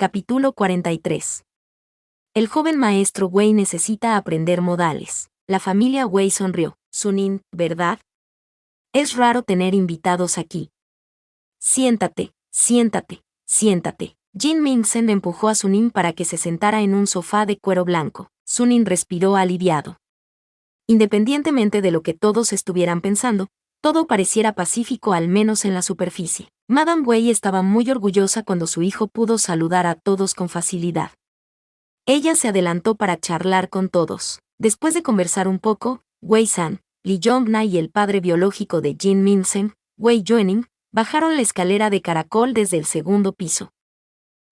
Capítulo 43. El joven maestro Wei necesita aprender modales. La familia Wei sonrió. Sunin, ¿verdad? Es raro tener invitados aquí. Siéntate, siéntate, siéntate. Jin Mingsen empujó a Sunin para que se sentara en un sofá de cuero blanco. Sunin respiró aliviado. Independientemente de lo que todos estuvieran pensando, todo pareciera pacífico al menos en la superficie. Madame Wei estaba muy orgullosa cuando su hijo pudo saludar a todos con facilidad. Ella se adelantó para charlar con todos. Después de conversar un poco, Wei-san, Li Yongna y el padre biológico de Jin Mingsen, Wei Yuening, bajaron la escalera de caracol desde el segundo piso.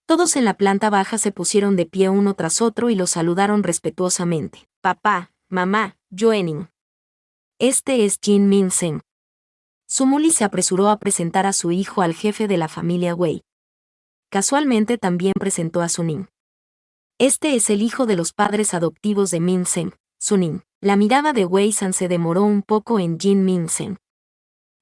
Todos en la planta baja se pusieron de pie uno tras otro y lo saludaron respetuosamente. Papá, mamá, Yuening. Este es Jin Mingsen. Sumuli se apresuró a presentar a su hijo al jefe de la familia Wei. Casualmente también presentó a Sunin. Este es el hijo de los padres adoptivos de Mingsen, Sunin. La mirada de Wei-san se demoró un poco en Jin Mingsen.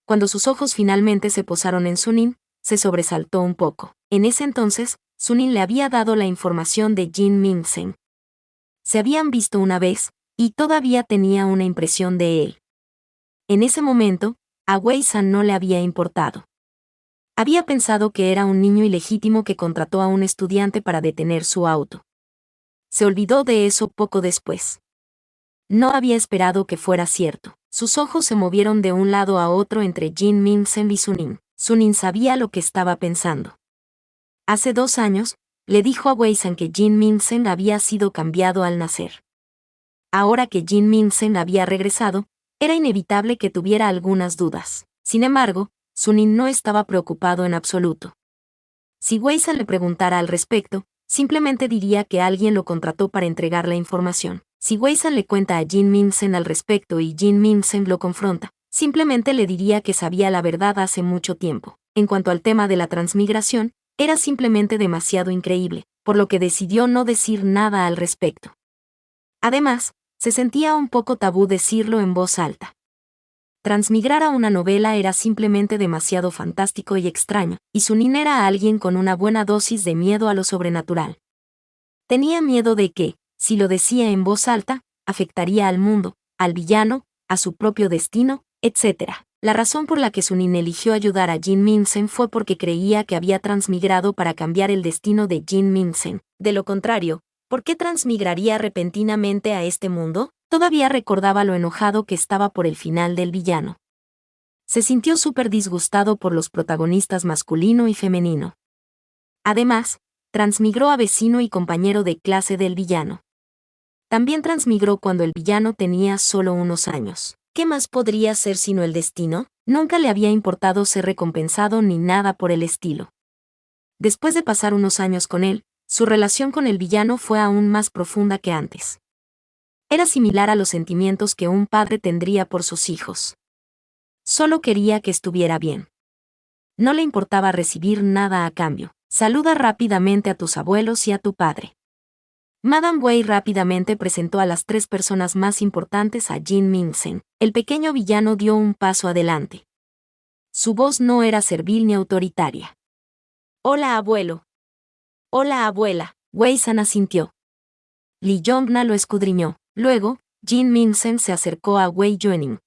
Cuando sus ojos finalmente se posaron en Sunin, se sobresaltó un poco. En ese entonces, Sunin le había dado la información de Jin Mingsen. Se habían visto una vez, y todavía tenía una impresión de él. En ese momento, a Wei-san no le había importado. Había pensado que era un niño ilegítimo que contrató a un estudiante para detener su auto. Se olvidó de eso poco después. No había esperado que fuera cierto. Sus ojos se movieron de un lado a otro entre Jin Mingsen y Sunin. Sunin sabía lo que estaba pensando. Hace 2 años, le dijo a Wei-san que Jin Mingsen había sido cambiado al nacer. Ahora que Jin Mingsen había regresado, era inevitable que tuviera algunas dudas. Sin embargo, Sunin no estaba preocupado en absoluto. Si Wei-san le preguntara al respecto, simplemente diría que alguien lo contrató para entregar la información. Si Wei-san le cuenta a Jin Mingsen al respecto y Jin Mingsen lo confronta, simplemente le diría que sabía la verdad hace mucho tiempo. En cuanto al tema de la transmigración, era simplemente demasiado increíble, por lo que decidió no decir nada al respecto. Además, se sentía un poco tabú decirlo en voz alta. Transmigrar a una novela era simplemente demasiado fantástico y extraño, y Sunin era alguien con una buena dosis de miedo a lo sobrenatural. Tenía miedo de que, si lo decía en voz alta, afectaría al mundo, al villano, a su propio destino, etc. La razón por la que Sunin eligió ayudar a Jin Mingsen fue porque creía que había transmigrado para cambiar el destino de Jin Mingsen. De lo contrario, ¿por qué transmigraría repentinamente a este mundo? Todavía recordaba lo enojado que estaba por el final del villano. Se sintió súper disgustado por los protagonistas masculino y femenino. Además, transmigró a vecino y compañero de clase del villano. También transmigró cuando el villano tenía solo unos años. ¿Qué más podría ser sino el destino? Nunca le había importado ser recompensado ni nada por el estilo. Después de pasar unos años con él, su relación con el villano fue aún más profunda que antes. Era similar a los sentimientos que un padre tendría por sus hijos. Solo quería que estuviera bien. No le importaba recibir nada a cambio. Saluda rápidamente a tus abuelos y a tu padre. Madame Wei rápidamente presentó a las 3 personas más importantes a Jin Mingsen. El pequeño villano dio un paso adelante. Su voz no era servil ni autoritaria. Hola, abuelo. Hola, abuela. Wei-san asintió. Li Yongna lo escudriñó. Luego, Jin Mingsen se acercó a Wei Yuening.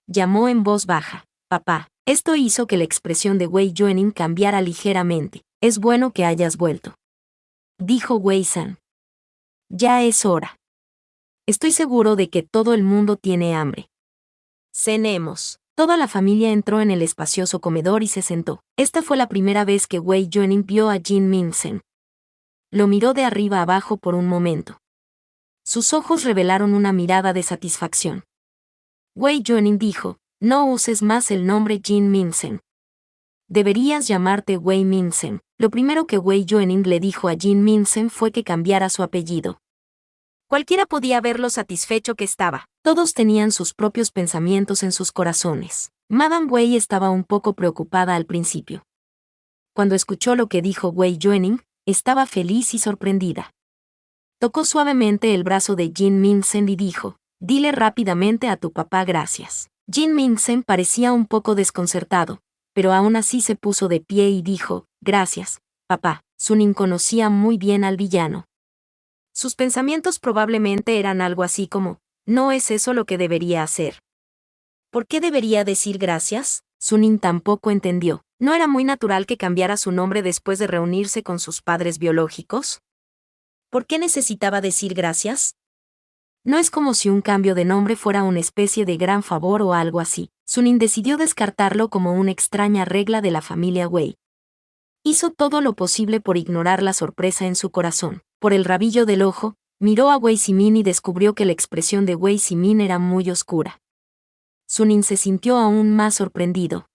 Llamó en voz baja. Papá. Esto hizo que la expresión de Wei Yuening cambiara ligeramente. Es bueno que hayas vuelto. Dijo Wei-san. Ya es hora. Estoy seguro de que todo el mundo tiene hambre. Cenemos. Toda la familia entró en el espacioso comedor y se sentó. Esta fue la primera vez que Wei Yuening vio a Jin Mingsen. Lo miró de arriba abajo por un momento. Sus ojos revelaron una mirada de satisfacción. Wei Yuening dijo, no uses más el nombre Jin Mingsen. Deberías llamarte Wei Mingsen. Lo primero que Wei Yuening le dijo a Jin Mingsen fue que cambiara su apellido. Cualquiera podía ver lo satisfecho que estaba. Todos tenían sus propios pensamientos en sus corazones. Madame Wei estaba un poco preocupada al principio. Cuando escuchó lo que dijo Wei Yuening, estaba feliz y sorprendida. Tocó suavemente el brazo de Jin Mingsen y dijo, dile rápidamente a tu papá gracias. Jin Mingsen parecía un poco desconcertado, pero aún así se puso de pie y dijo, gracias, papá. Sunin conocía muy bien al villano. Sus pensamientos probablemente eran algo así como, ¿no es eso lo que debería hacer? ¿Por qué debería decir gracias? Sunin tampoco entendió. ¿No era muy natural que cambiara su nombre después de reunirse con sus padres biológicos? ¿Por qué necesitaba decir gracias? No es como si un cambio de nombre fuera una especie de gran favor o algo así. Sunin decidió descartarlo como una extraña regla de la familia Wei. Hizo todo lo posible por ignorar la sorpresa en su corazón. Por el rabillo del ojo, miró a Wei Simin y descubrió que la expresión de Wei Simin era muy oscura. Sunin se sintió aún más sorprendido.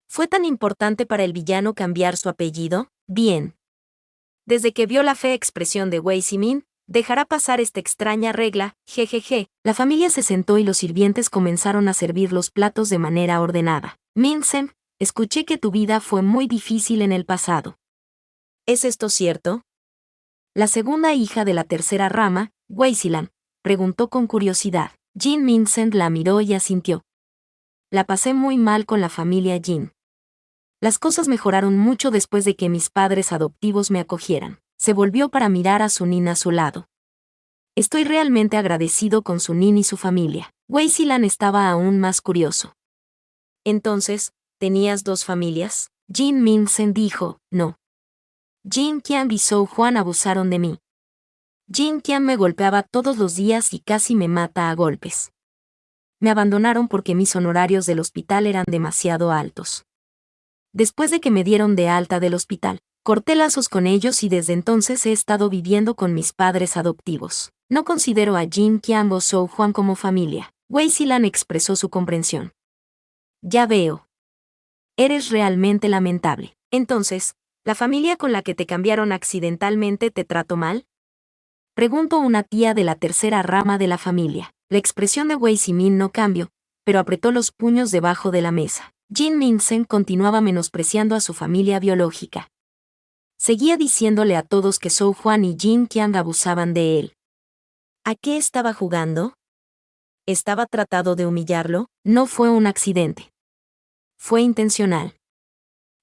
¿Fue tan importante para el villano cambiar su apellido? Bien. Desde que vio la fea expresión de Wei Simin, dejará pasar esta extraña regla, jejeje. La familia se sentó y los sirvientes comenzaron a servir los platos de manera ordenada. Minsen, escuché que tu vida fue muy difícil en el pasado. ¿Es esto cierto? La segunda hija de la tercera rama, Wei Silan, preguntó con curiosidad. Jin Minsen la miró y asintió. La pasé muy mal con la familia Jin. Las cosas mejoraron mucho después de que mis padres adoptivos me acogieran. Se volvió para mirar a Sunin a su lado. Estoy realmente agradecido con Sunin y su familia. Wei Silan estaba aún más curioso. Entonces, ¿tenías dos familias? Jin Minsen dijo, no. Jin Qian y Zhou Huan abusaron de mí. Jin Qian me golpeaba todos los días y casi me mata a golpes. Me abandonaron porque mis honorarios del hospital eran demasiado altos. Después de que me dieron de alta del hospital, corté lazos con ellos y desde entonces he estado viviendo con mis padres adoptivos. No considero a Jin Qian o Zhou Huan como familia. Wei Silan expresó su comprensión. Ya veo. Eres realmente lamentable. Entonces, ¿la familia con la que te cambiaron accidentalmente te trató mal? Preguntó una tía de la tercera rama de la familia. La expresión de Wei Simin no cambió, pero apretó los puños debajo de la mesa. Jin Minsen continuaba menospreciando a su familia biológica. Seguía diciéndole a todos que Zhou Huan y Jin Qian abusaban de él. ¿A qué estaba jugando? ¿Estaba tratando de humillarlo? No fue un accidente. Fue intencional.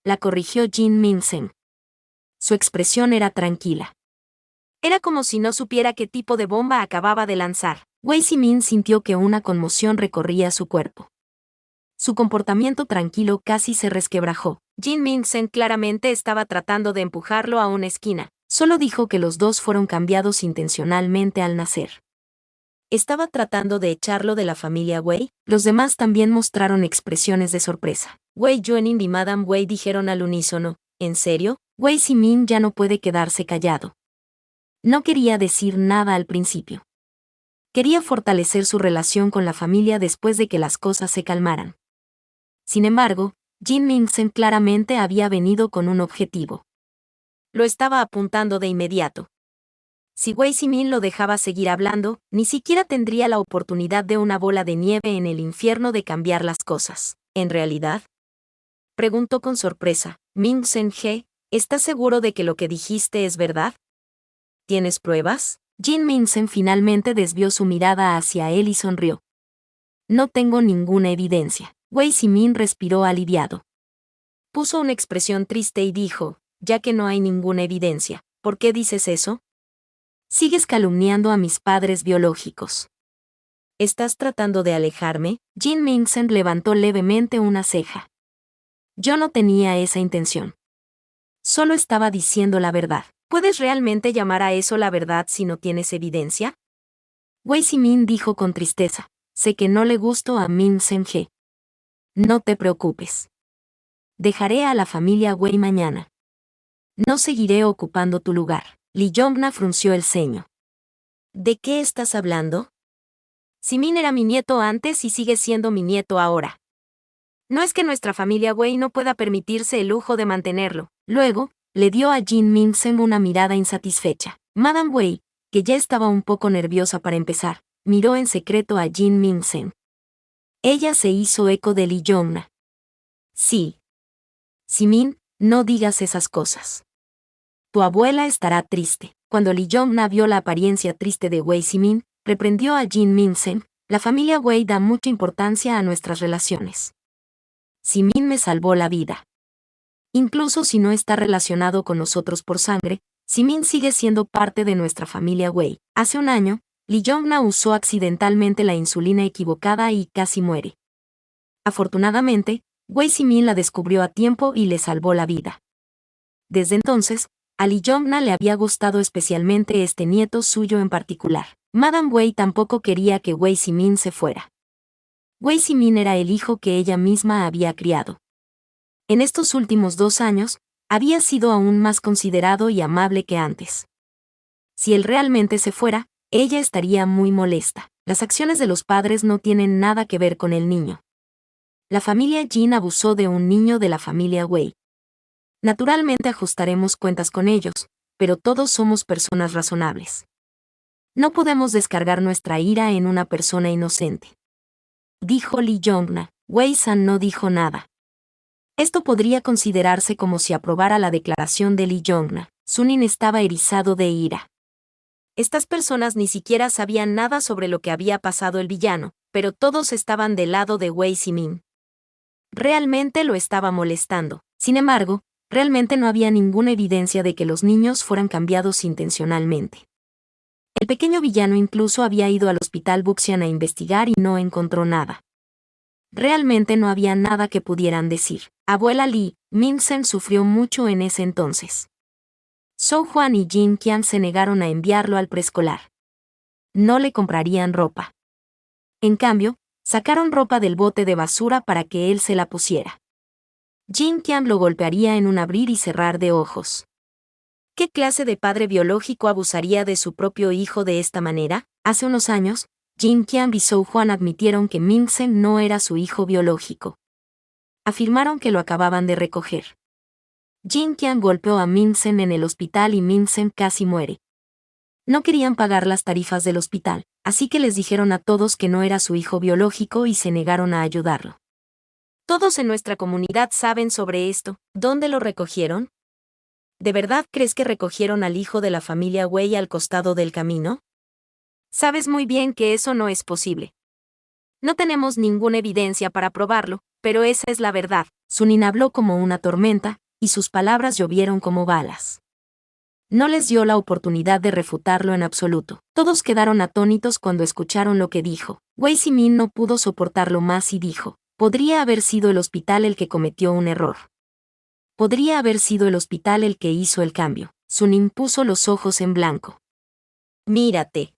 La corrigió Jin Minsen. Su expresión era tranquila. Era como si no supiera qué tipo de bomba acababa de lanzar. Wei Simin sintió que una conmoción recorría su cuerpo. Su comportamiento tranquilo casi se resquebrajó. Jin Minsen claramente estaba tratando de empujarlo a una esquina. Solo dijo que los dos fueron cambiados intencionalmente al nacer. ¿Estaba tratando de echarlo de la familia Wei? Los demás también mostraron expresiones de sorpresa. Wei Yuenin y Madame Wei dijeron al unísono, ¿en serio? Wei Simin ya no puede quedarse callado. No quería decir nada al principio. Quería fortalecer su relación con la familia después de que las cosas se calmaran. Sin embargo, Jin Minsen claramente había venido con un objetivo. Lo estaba apuntando de inmediato. Si Wei Simin lo dejaba seguir hablando, ni siquiera tendría la oportunidad de una bola de nieve en el infierno de cambiar las cosas. ¿En realidad? Preguntó con sorpresa. Minsen He, ¿estás seguro de que lo que dijiste es verdad? ¿Tienes pruebas? Jin Minsen finalmente desvió su mirada hacia él y sonrió. No tengo ninguna evidencia. Wei Simin respiró aliviado. Puso una expresión triste y dijo, ya que no hay ninguna evidencia, ¿por qué dices eso? Sigues calumniando a mis padres biológicos. ¿Estás tratando de alejarme? Jin Minsen levantó levemente una ceja. Yo no tenía esa intención. Solo estaba diciendo la verdad. ¿Puedes realmente llamar a eso la verdad si no tienes evidencia? Wei Simin dijo con tristeza. Sé que no le gustó a Minsen He. No te preocupes. Dejaré a la familia Wei mañana. No seguiré ocupando tu lugar. Li Yongna frunció el ceño. ¿De qué estás hablando? Simin era mi nieto antes y sigue siendo mi nieto ahora. No es que nuestra familia Wei no pueda permitirse el lujo de mantenerlo. Luego, le dio a Jin Minsen una mirada insatisfecha. Madame Wei, que ya estaba un poco nerviosa para empezar, miró en secreto a Jin Minsen. Ella se hizo eco de Li Yongna. Sí. Simin, no digas esas cosas. Tu abuela estará triste. Cuando Li Yongna vio la apariencia triste de Wei Simin, reprendió a Jin Minsen, la familia Wei da mucha importancia a nuestras relaciones. Simin me salvó la vida. Incluso si no está relacionado con nosotros por sangre, Simin sigue siendo parte de nuestra familia Wei. Hace un año, Lee Jong-na usó accidentalmente la insulina equivocada y casi muere. Afortunadamente, Wei Simin la descubrió a tiempo y le salvó la vida. Desde entonces, a Lee Jong-na le había gustado especialmente este nieto suyo en particular. Madame Wei tampoco quería que Wei Simin se fuera. Wei Simin era el hijo que ella misma había criado. En estos últimos 2 años, había sido aún más considerado y amable que antes. Si él realmente se fuera, ella estaría muy molesta. Las acciones de los padres no tienen nada que ver con el niño. La familia Jin abusó de un niño de la familia Wei. Naturalmente ajustaremos cuentas con ellos, pero todos somos personas razonables. No podemos descargar nuestra ira en una persona inocente. Dijo Lee Jong-na. Wei-san no dijo nada. Esto podría considerarse como si aprobara la declaración de Lee Jong-na. Sunin estaba erizado de ira. Estas personas ni siquiera sabían nada sobre lo que había pasado el villano, pero todos estaban del lado de Wei Simin. Realmente lo estaba molestando. Sin embargo, realmente no había ninguna evidencia de que los niños fueran cambiados intencionalmente. El pequeño villano incluso había ido al hospital Buxian a investigar y no encontró nada. Realmente no había nada que pudieran decir. Abuela Lee, Min-sen sufrió mucho en ese entonces. So Juan y Jin Qian se negaron a enviarlo al preescolar. No le comprarían ropa. En cambio, sacaron ropa del bote de basura para que él se la pusiera. Jin Qian lo golpearía en un abrir y cerrar de ojos. ¿Qué clase de padre biológico abusaría de su propio hijo de esta manera? Hace unos años, Jin Qian y Zhou Juan admitieron que Min-sen no era su hijo biológico. Afirmaron que lo acababan de recoger. Jin Qian golpeó a Min-sen en el hospital y Min-sen casi muere. No querían pagar las tarifas del hospital, así que les dijeron a todos que no era su hijo biológico y se negaron a ayudarlo. Todos en nuestra comunidad saben sobre esto. ¿Dónde lo recogieron? ¿De verdad crees que recogieron al hijo de la familia Wei al costado del camino? Sabes muy bien que eso no es posible. No tenemos ninguna evidencia para probarlo, pero esa es la verdad. Sunin habló como una tormenta, y sus palabras llovieron como balas. No les dio la oportunidad de refutarlo en absoluto. Todos quedaron atónitos cuando escucharon lo que dijo. Wei Simin no pudo soportarlo más y dijo, podría haber sido el hospital el que cometió un error. Podría haber sido el hospital el que hizo el cambio. Sunin puso los ojos en blanco. Mírate.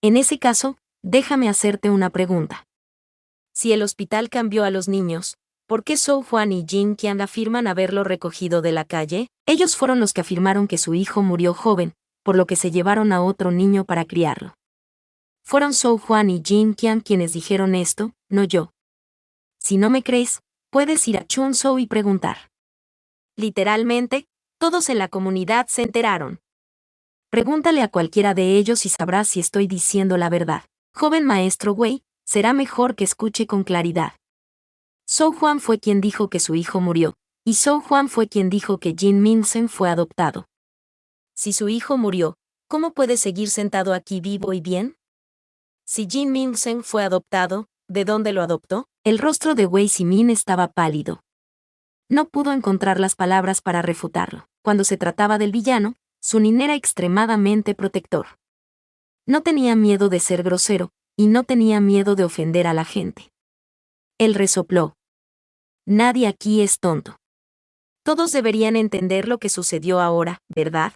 En ese caso, déjame hacerte una pregunta. Si el hospital cambió a los niños, ¿por qué Zhou Juan y Jin Qian afirman haberlo recogido de la calle? Ellos fueron los que afirmaron que su hijo murió joven, por lo que se llevaron a otro niño para criarlo. Fueron Zhou Juan y Jin Qian quienes dijeron esto, no yo. Si no me crees, puedes ir a Chunzhou y preguntar. Literalmente, todos en la comunidad se enteraron. Pregúntale a cualquiera de ellos y sabrás si estoy diciendo la verdad. Joven maestro Wei, será mejor que escuche con claridad. Zhou Juan fue quien dijo que su hijo murió, y Zhou Juan fue quien dijo que Jin Min-sen fue adoptado. Si su hijo murió, ¿cómo puede seguir sentado aquí vivo y bien? Si Jin Min-sen fue adoptado, ¿de dónde lo adoptó? El rostro de Wei Simin estaba pálido. No pudo encontrar las palabras para refutarlo. Cuando se trataba del villano, Sunin era extremadamente protector. No tenía miedo de ser grosero, y no tenía miedo de ofender a la gente. Él resopló. Nadie aquí es tonto. Todos deberían entender lo que sucedió ahora, ¿verdad?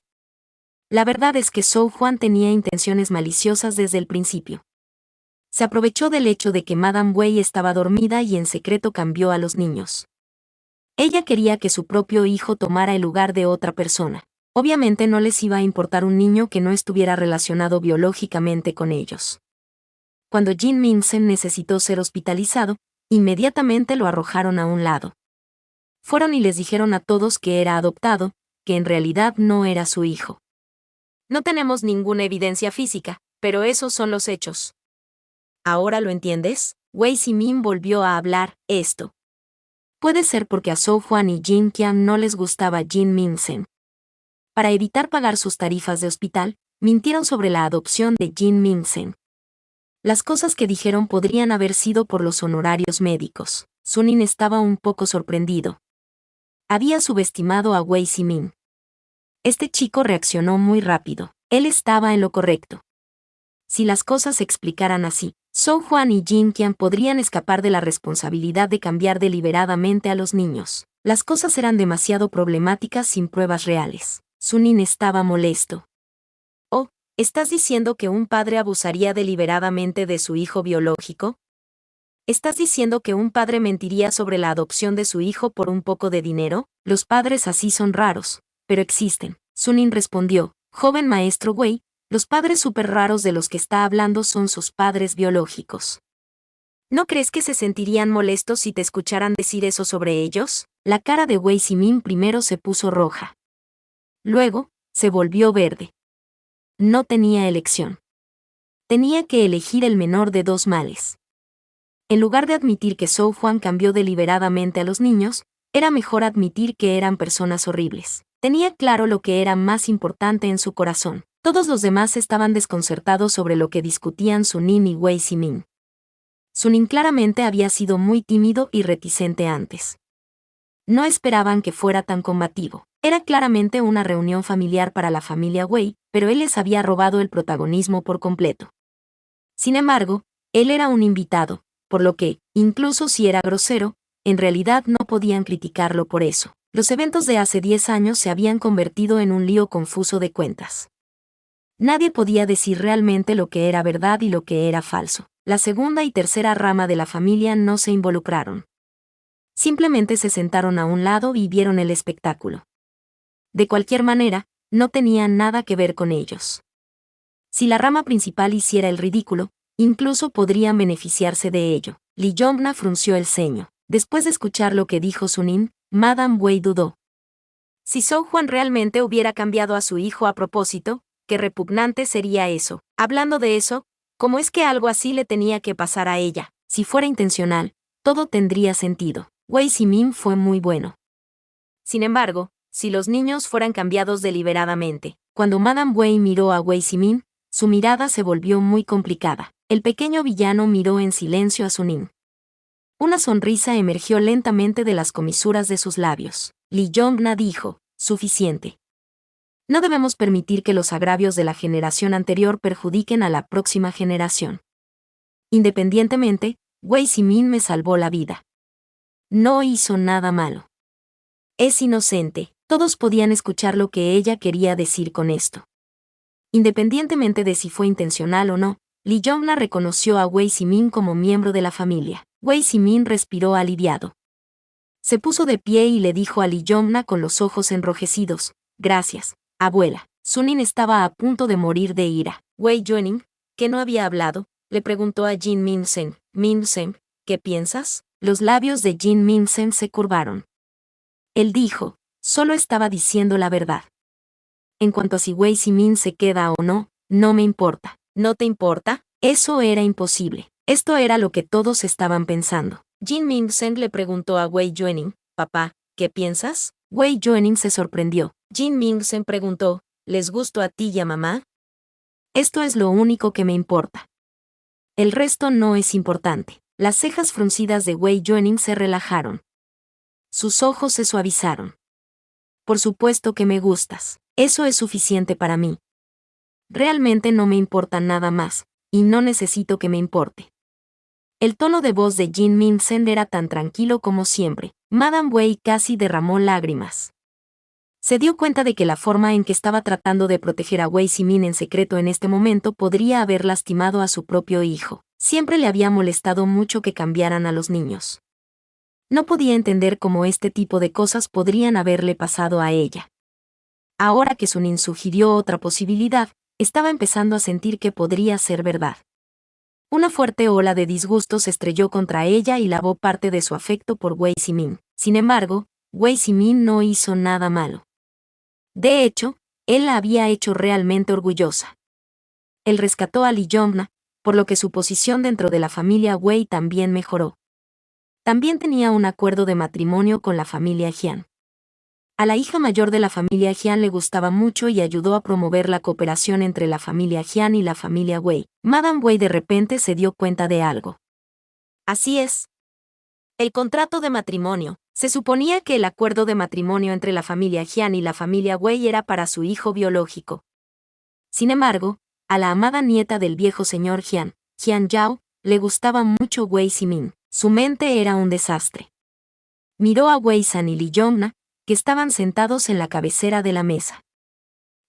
La verdad es que Zhou Juan tenía intenciones maliciosas desde el principio. Se aprovechó del hecho de que Madame Wei estaba dormida y en secreto cambió a los niños. Ella quería que su propio hijo tomara el lugar de otra persona. Obviamente no les iba a importar un niño que no estuviera relacionado biológicamente con ellos. Cuando Jin Min-sen necesitó ser hospitalizado, inmediatamente lo arrojaron a un lado. Fueron y les dijeron a todos que era adoptado, que en realidad no era su hijo. No tenemos ninguna evidencia física, pero esos son los hechos. ¿Ahora lo entiendes? Wei Simin volvió a hablar, esto. Puede ser porque a Zhou Juan y Jin Qian no les gustaba Jin Min-sen. Para evitar pagar sus tarifas de hospital, mintieron sobre la adopción de Jin Min-sen. Las cosas que dijeron podrían haber sido por los honorarios médicos. Sunin estaba un poco sorprendido. Había subestimado a Wei Zimin. Este chico reaccionó muy rápido. Él estaba en lo correcto. Si las cosas se explicaran así, Zhou Huan y Jin Qian podrían escapar de la responsabilidad de cambiar deliberadamente a los niños. Las cosas eran demasiado problemáticas sin pruebas reales. Sunin estaba molesto. Oh, ¿estás diciendo que un padre abusaría deliberadamente de su hijo biológico? ¿Estás diciendo que un padre mentiría sobre la adopción de su hijo por un poco de dinero? Los padres así son raros, pero existen. Sunin respondió, joven maestro Wei, los padres súper raros de los que está hablando son sus padres biológicos. ¿No crees que se sentirían molestos si te escucharan decir eso sobre ellos? La cara de Wei Zimin primero se puso roja. Luego, se volvió verde. No tenía elección. Tenía que elegir el menor de dos males. En lugar de admitir que Zhou Huan cambió deliberadamente a los niños, era mejor admitir que eran personas horribles. Tenía claro lo que era más importante en su corazón. Todos los demás estaban desconcertados sobre lo que discutían Sunin y Wei Zimin. Sunin claramente había sido muy tímido y reticente antes. No esperaban que fuera tan combativo. Era claramente una reunión familiar para la familia Wei, pero él les había robado el protagonismo por completo. Sin embargo, él era un invitado, por lo que, incluso si era grosero, en realidad no podían criticarlo por eso. Los eventos de hace 10 años se habían convertido en un lío confuso de cuentas. Nadie podía decir realmente lo que era verdad y lo que era falso. La segunda y tercera rama de la familia no se involucraron. Simplemente se sentaron a un lado y vieron el espectáculo. De cualquier manera, no tenían nada que ver con ellos. Si la rama principal hiciera el ridículo, incluso podrían beneficiarse de ello. Li Yongna frunció el ceño. Después de escuchar lo que dijo Sunin, Madame Wei dudó. Si Zhou Huan realmente hubiera cambiado a su hijo a propósito, qué repugnante sería eso. Hablando de eso, ¿cómo es que algo así le tenía que pasar a ella? Si fuera intencional, todo tendría sentido. Wei Zimin fue muy bueno. Sin embargo, si los niños fueran cambiados deliberadamente, cuando Madame Wei miró a Wei Zimin, su mirada se volvió muy complicada. El pequeño villano miró en silencio a Sunin. Una sonrisa emergió lentamente de las comisuras de sus labios. Li Yongna dijo, suficiente. No debemos permitir que los agravios de la generación anterior perjudiquen a la próxima generación. Independientemente, Wei Zimin me salvó la vida. No hizo nada malo. Es inocente. Todos podían escuchar lo que ella quería decir con esto. Independientemente de si fue intencional o no, Li Yongna reconoció a Wei Zimin como miembro de la familia. Wei Zimin respiró aliviado. Se puso de pie y le dijo a Li Yongna con los ojos enrojecidos, gracias, abuela. Sunin estaba a punto de morir de ira. Wei Yuening, que no había hablado, le preguntó a Jin Minsen, Minsen, ¿qué piensas? Los labios de Jin Minsen se curvaron. Él dijo, solo estaba diciendo la verdad. En cuanto a si Wei Zimin se queda o no, no me importa. ¿No te importa? Eso era imposible. Esto era lo que todos estaban pensando. Jin Minsen le preguntó a Wei Yuening, papá, ¿qué piensas? Wei Yuening se sorprendió. Jin Minsen preguntó, ¿les gustó a ti y a mamá? Esto es lo único que me importa. El resto no es importante. Las cejas fruncidas de Wei Yuening se relajaron. Sus ojos se suavizaron. Por supuesto que me gustas. Eso es suficiente para mí. Realmente no me importa nada más, y no necesito que me importe. El tono de voz de Jin Minsen era tan tranquilo como siempre. Madame Wei casi derramó lágrimas. Se dio cuenta de que la forma en que estaba tratando de proteger a Wei Zimin en secreto en este momento podría haber lastimado a su propio hijo. Siempre le había molestado mucho que cambiaran a los niños. No podía entender cómo este tipo de cosas podrían haberle pasado a ella. Ahora que Sunin sugirió otra posibilidad, estaba empezando a sentir que podría ser verdad. Una fuerte ola de disgusto se estrelló contra ella y lavó parte de su afecto por Wei Zimin. Sin embargo, Wei Zimin no hizo nada malo. De hecho, él la había hecho realmente orgullosa. Él rescató a Li Yongna, por lo que su posición dentro de la familia Wei también mejoró. También tenía un acuerdo de matrimonio con la familia Jian. A la hija mayor de la familia Jian le gustaba mucho y ayudó a promover la cooperación entre la familia Jian y la familia Wei. Madame Wei de repente se dio cuenta de algo. Así es. El contrato de matrimonio. Se suponía que el acuerdo de matrimonio entre la familia Jian y la familia Wei era para su hijo biológico. Sin embargo, a la amada nieta del viejo señor Jian, Jian Yao, le gustaba mucho Wei Simin. Su mente era un desastre. Miró a Wei San y Li Yongna, que estaban sentados en la cabecera de la mesa.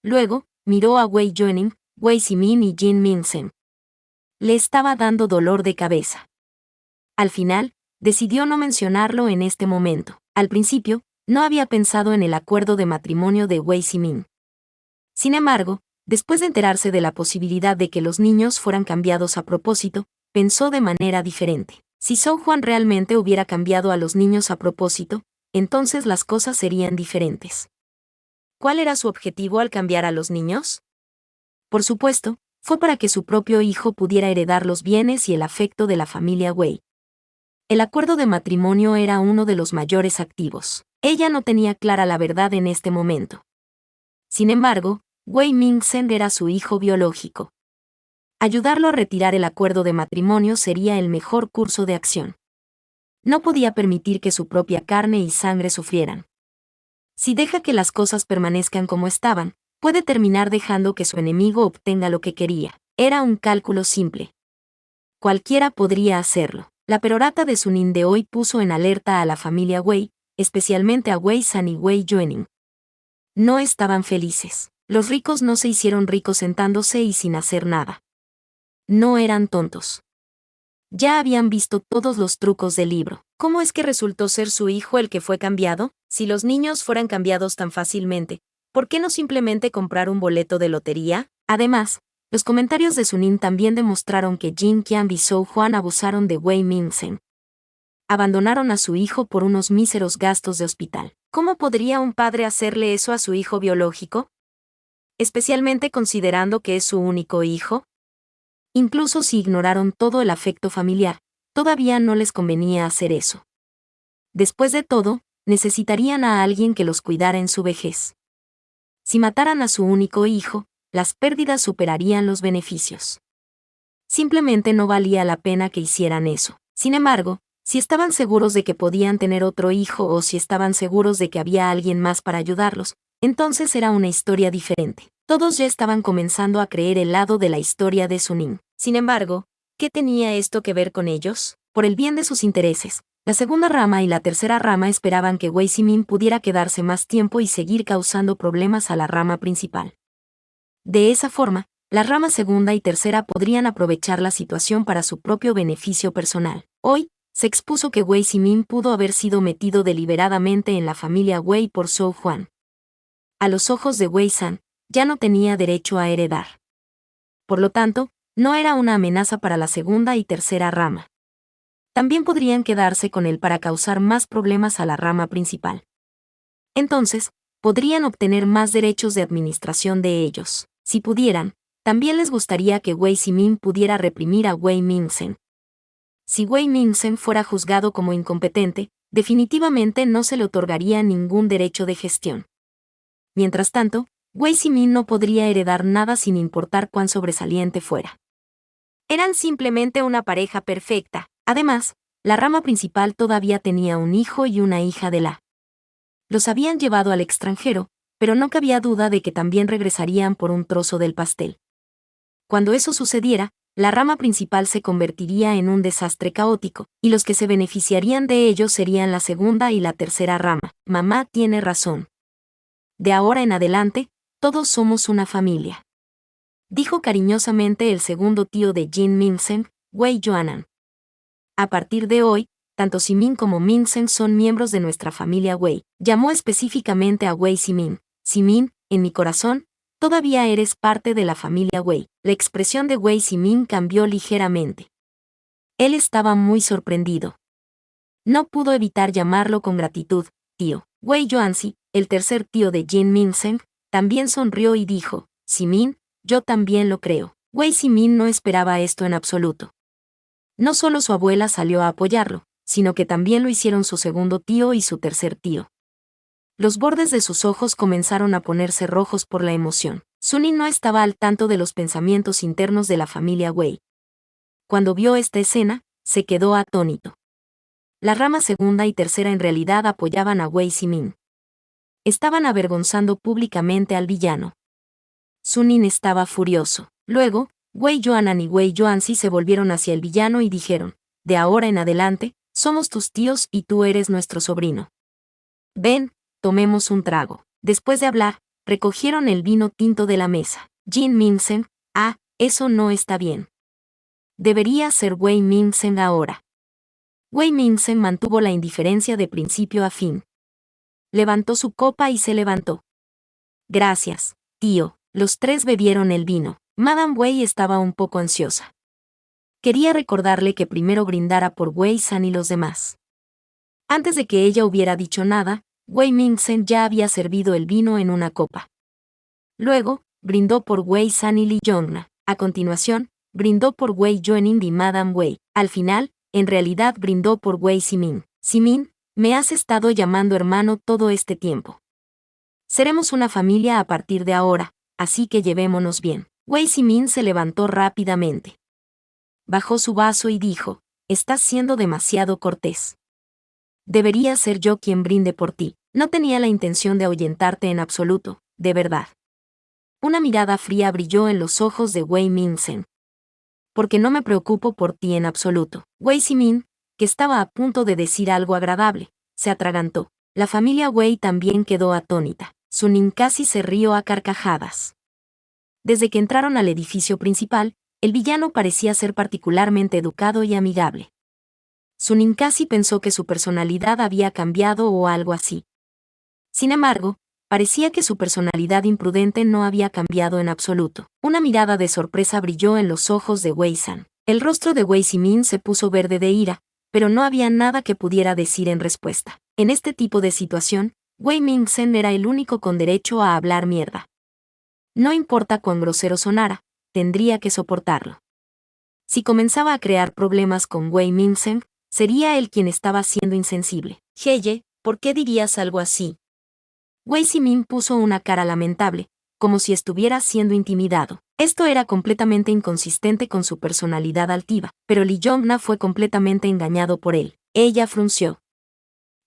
Luego, miró a Wei Yuening, Wei Simin y Jin Minsen. Le estaba dando dolor de cabeza. Al final, decidió no mencionarlo en este momento. Al principio, no había pensado en el acuerdo de matrimonio de Wei Simin. Sin embargo, después de enterarse de la posibilidad de que los niños fueran cambiados a propósito, pensó de manera diferente. Si Zhou Huan realmente hubiera cambiado a los niños a propósito, entonces las cosas serían diferentes. ¿Cuál era su objetivo al cambiar a los niños? Por supuesto, fue para que su propio hijo pudiera heredar los bienes y el afecto de la familia Wei. El acuerdo de matrimonio era uno de los mayores activos. Ella no tenía clara la verdad en este momento. Sin embargo, Wei Mingzhen era su hijo biológico. Ayudarlo a retirar el acuerdo de matrimonio sería el mejor curso de acción. No podía permitir que su propia carne y sangre sufrieran. Si deja que las cosas permanezcan como estaban, puede terminar dejando que su enemigo obtenga lo que quería. Era un cálculo simple. Cualquiera podría hacerlo. La perorata de Sunin de hoy puso en alerta a la familia Wei, especialmente a Wei San y Wei Yuening. No estaban felices. Los ricos no se hicieron ricos sentándose y sin hacer nada. No eran tontos. Ya habían visto todos los trucos del libro. ¿Cómo es que resultó ser su hijo el que fue cambiado? Si los niños fueran cambiados tan fácilmente, ¿por qué no simplemente comprar un boleto de lotería? Además, los comentarios de Sunin también demostraron que Jin Qian y Zhou Huan abusaron de Wei Mingzhen. Abandonaron a su hijo por unos míseros gastos de hospital. ¿Cómo podría un padre hacerle eso a su hijo biológico? Especialmente considerando que es su único hijo. Incluso si ignoraron todo el afecto familiar, todavía no les convenía hacer eso. Después de todo, necesitarían a alguien que los cuidara en su vejez. Si mataran a su único hijo, las pérdidas superarían los beneficios. Simplemente no valía la pena que hicieran eso. Sin embargo, si estaban seguros de que podían tener otro hijo o si estaban seguros de que había alguien más para ayudarlos, entonces era una historia diferente. Todos ya estaban comenzando a creer el lado de la historia de Sunin. Sin embargo, ¿qué tenía esto que ver con ellos? Por el bien de sus intereses, la segunda rama y la tercera rama esperaban que Wei Simin pudiera quedarse más tiempo y seguir causando problemas a la rama principal. De esa forma, las ramas segunda y tercera podrían aprovechar la situación para su propio beneficio personal. Hoy, se expuso que Wei Simin pudo haber sido metido deliberadamente en la familia Wei por Zhou Huan. A los ojos de Wei San, ya no tenía derecho a heredar. Por lo tanto, no era una amenaza para la segunda y tercera rama. También podrían quedarse con él para causar más problemas a la rama principal. Entonces, podrían obtener más derechos de administración de ellos. Si pudieran, también les gustaría que Wei Simin pudiera reprimir a Wei Mingzhen. Si Wei Mingzhen fuera juzgado como incompetente, definitivamente no se le otorgaría ningún derecho de gestión. Mientras tanto, Wei Simin no podría heredar nada sin importar cuán sobresaliente fuera. Eran simplemente una pareja perfecta. Además, la rama principal todavía tenía un hijo y una hija de la. Los habían llevado al extranjero, pero no cabía duda de que también regresarían por un trozo del pastel. Cuando eso sucediera, la rama principal se convertiría en un desastre caótico, y los que se beneficiarían de ello serían la segunda y la tercera rama. Mamá tiene razón. De ahora en adelante, todos somos una familia. Dijo cariñosamente el segundo tío de Jin Mingzhen, Wei Yuanan. A partir de hoy, tanto Simin como Mingzhen son miembros de nuestra familia Wei. Llamó específicamente a Wei Simin. Simin, en mi corazón, todavía eres parte de la familia Wei. La expresión de Wei Simin cambió ligeramente. Él estaba muy sorprendido. No pudo evitar llamarlo con gratitud, tío. Wei Yuanzi, el tercer tío de Jin Mingzhen, también sonrió y dijo, Simin, yo también lo creo. Wei Simin no esperaba esto en absoluto. No solo su abuela salió a apoyarlo, sino que también lo hicieron su segundo tío y su tercer tío. Los bordes de sus ojos comenzaron a ponerse rojos por la emoción. Sunin no estaba al tanto de los pensamientos internos de la familia Wei. Cuando vio esta escena, se quedó atónito. La rama segunda y tercera en realidad apoyaban a Wei Zimin. Estaban avergonzando públicamente al villano. Sunin estaba furioso. Luego, Wei Yuanan y Wei Yuanzi se volvieron hacia el villano y dijeron: de ahora en adelante, somos tus tíos y tú eres nuestro sobrino. Ven, tomemos un trago. Después de hablar, recogieron el vino tinto de la mesa. Jin Minsen: eso no está bien. Debería ser Wei Minsen ahora. Wei Minsen mantuvo la indiferencia de principio a fin. Levantó su copa y se levantó. Gracias, tío. Los tres bebieron el vino. Madame Wei estaba un poco ansiosa. Quería recordarle que primero brindara por Wei San y los demás. Antes de que ella hubiera dicho nada, Wei Minsen ya había servido el vino en una copa. Luego, brindó por Wei San y Li Yongna. A continuación, brindó por Wei Yuening y Madame Wei. Al final, en realidad brindó por Wei Zimin. Zimin, me has estado llamando hermano todo este tiempo. Seremos una familia a partir de ahora, así que llevémonos bien. Wei Zimin se levantó rápidamente. Bajó su vaso y dijo: estás siendo demasiado cortés. Debería ser yo quien brinde por ti. No tenía la intención de ahuyentarte en absoluto, de verdad. Una mirada fría brilló en los ojos de Wei Minsen. Porque no me preocupo por ti en absoluto. Wei Zimin, que estaba a punto de decir algo agradable, se atragantó. La familia Wei también quedó atónita. Sunin casi se rió a carcajadas. Desde que entraron al edificio principal, el villano parecía ser particularmente educado y amigable. Sunin casi pensó que su personalidad había cambiado o algo así. Sin embargo, parecía que su personalidad imprudente no había cambiado en absoluto. Una mirada de sorpresa brilló en los ojos de Wei San. El rostro de Wei Zimin se puso verde de ira, pero no había nada que pudiera decir en respuesta. En este tipo de situación, Wei Minsen era el único con derecho a hablar mierda. No importa cuán grosero sonara, tendría que soportarlo. Si comenzaba a crear problemas con Wei Minsen, sería él quien estaba siendo insensible. Heye, ¿por qué dirías algo así? Wei Zimin puso una cara lamentable, como si estuviera siendo intimidado. Esto era completamente inconsistente con su personalidad altiva, pero Li Yongna fue completamente engañado por él. Ella frunció.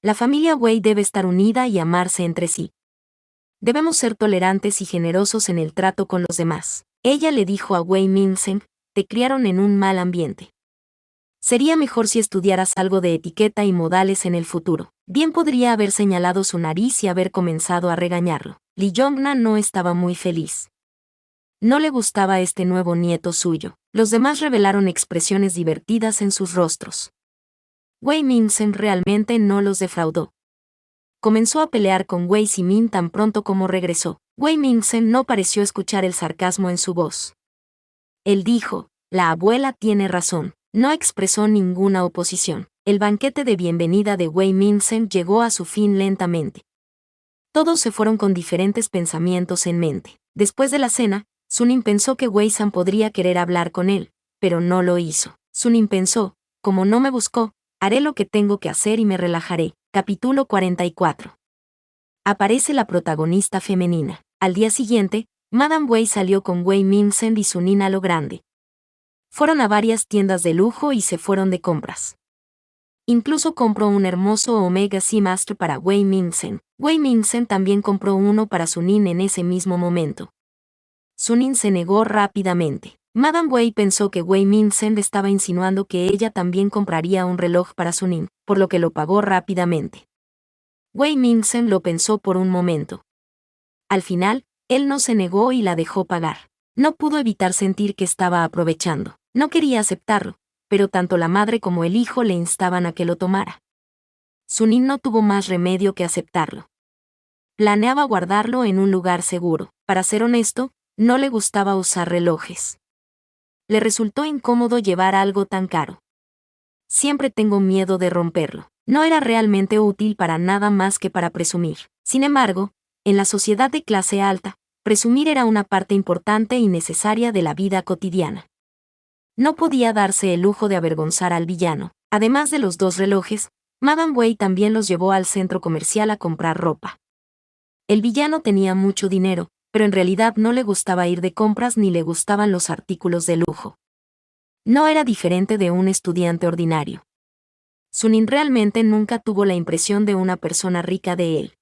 La familia Wei debe estar unida y amarse entre sí. Debemos ser tolerantes y generosos en el trato con los demás. Ella le dijo a Wei Minsen: te criaron en un mal ambiente. Sería mejor si estudiaras algo de etiqueta y modales en el futuro. Bien podría haber señalado su nariz y haber comenzado a regañarlo. Li Yongna no estaba muy feliz. No le gustaba este nuevo nieto suyo. Los demás revelaron expresiones divertidas en sus rostros. Wei Minsen realmente no los defraudó. Comenzó a pelear con Wei Zimin tan pronto como regresó. Wei Minsen no pareció escuchar el sarcasmo en su voz. Él dijo: la abuela tiene razón. No expresó ninguna oposición. El banquete de bienvenida de Wei Minsen llegó a su fin lentamente. Todos se fueron con diferentes pensamientos en mente. Después de la cena, Sunin pensó que Wei San podría querer hablar con él, pero no lo hizo. Sunin pensó: como no me buscó, haré lo que tengo que hacer y me relajaré. Capítulo 44. Aparece la protagonista femenina. Al día siguiente, Madame Wei salió con Wei Minsen y Sunin a lo grande. Fueron a varias tiendas de lujo y se fueron de compras. Incluso compró un hermoso Omega Seamaster para Wei Minsen. Wei Minsen también compró uno para Sunin en ese mismo momento. Sunin se negó rápidamente. Madame Wei pensó que Wei Minsen estaba insinuando que ella también compraría un reloj para Sunin, por lo que lo pagó rápidamente. Wei Minsen lo pensó por un momento. Al final, él no se negó y la dejó pagar. No pudo evitar sentir que estaba aprovechando. No quería aceptarlo, pero tanto la madre como el hijo le instaban a que lo tomara. Sunin no tuvo más remedio que aceptarlo. Planeaba guardarlo en un lugar seguro. Para ser honesto, no le gustaba usar relojes. Le resultó incómodo llevar algo tan caro. Siempre tengo miedo de romperlo. No era realmente útil para nada más que para presumir. Sin embargo, en la sociedad de clase alta, presumir era una parte importante y necesaria de la vida cotidiana. No podía darse el lujo de avergonzar al villano. Además de los dos relojes, Madame Wei también los llevó al centro comercial a comprar ropa. El villano tenía mucho dinero, pero en realidad no le gustaba ir de compras ni le gustaban los artículos de lujo. No era diferente de un estudiante ordinario. Sunin realmente nunca tuvo la impresión de una persona rica de él.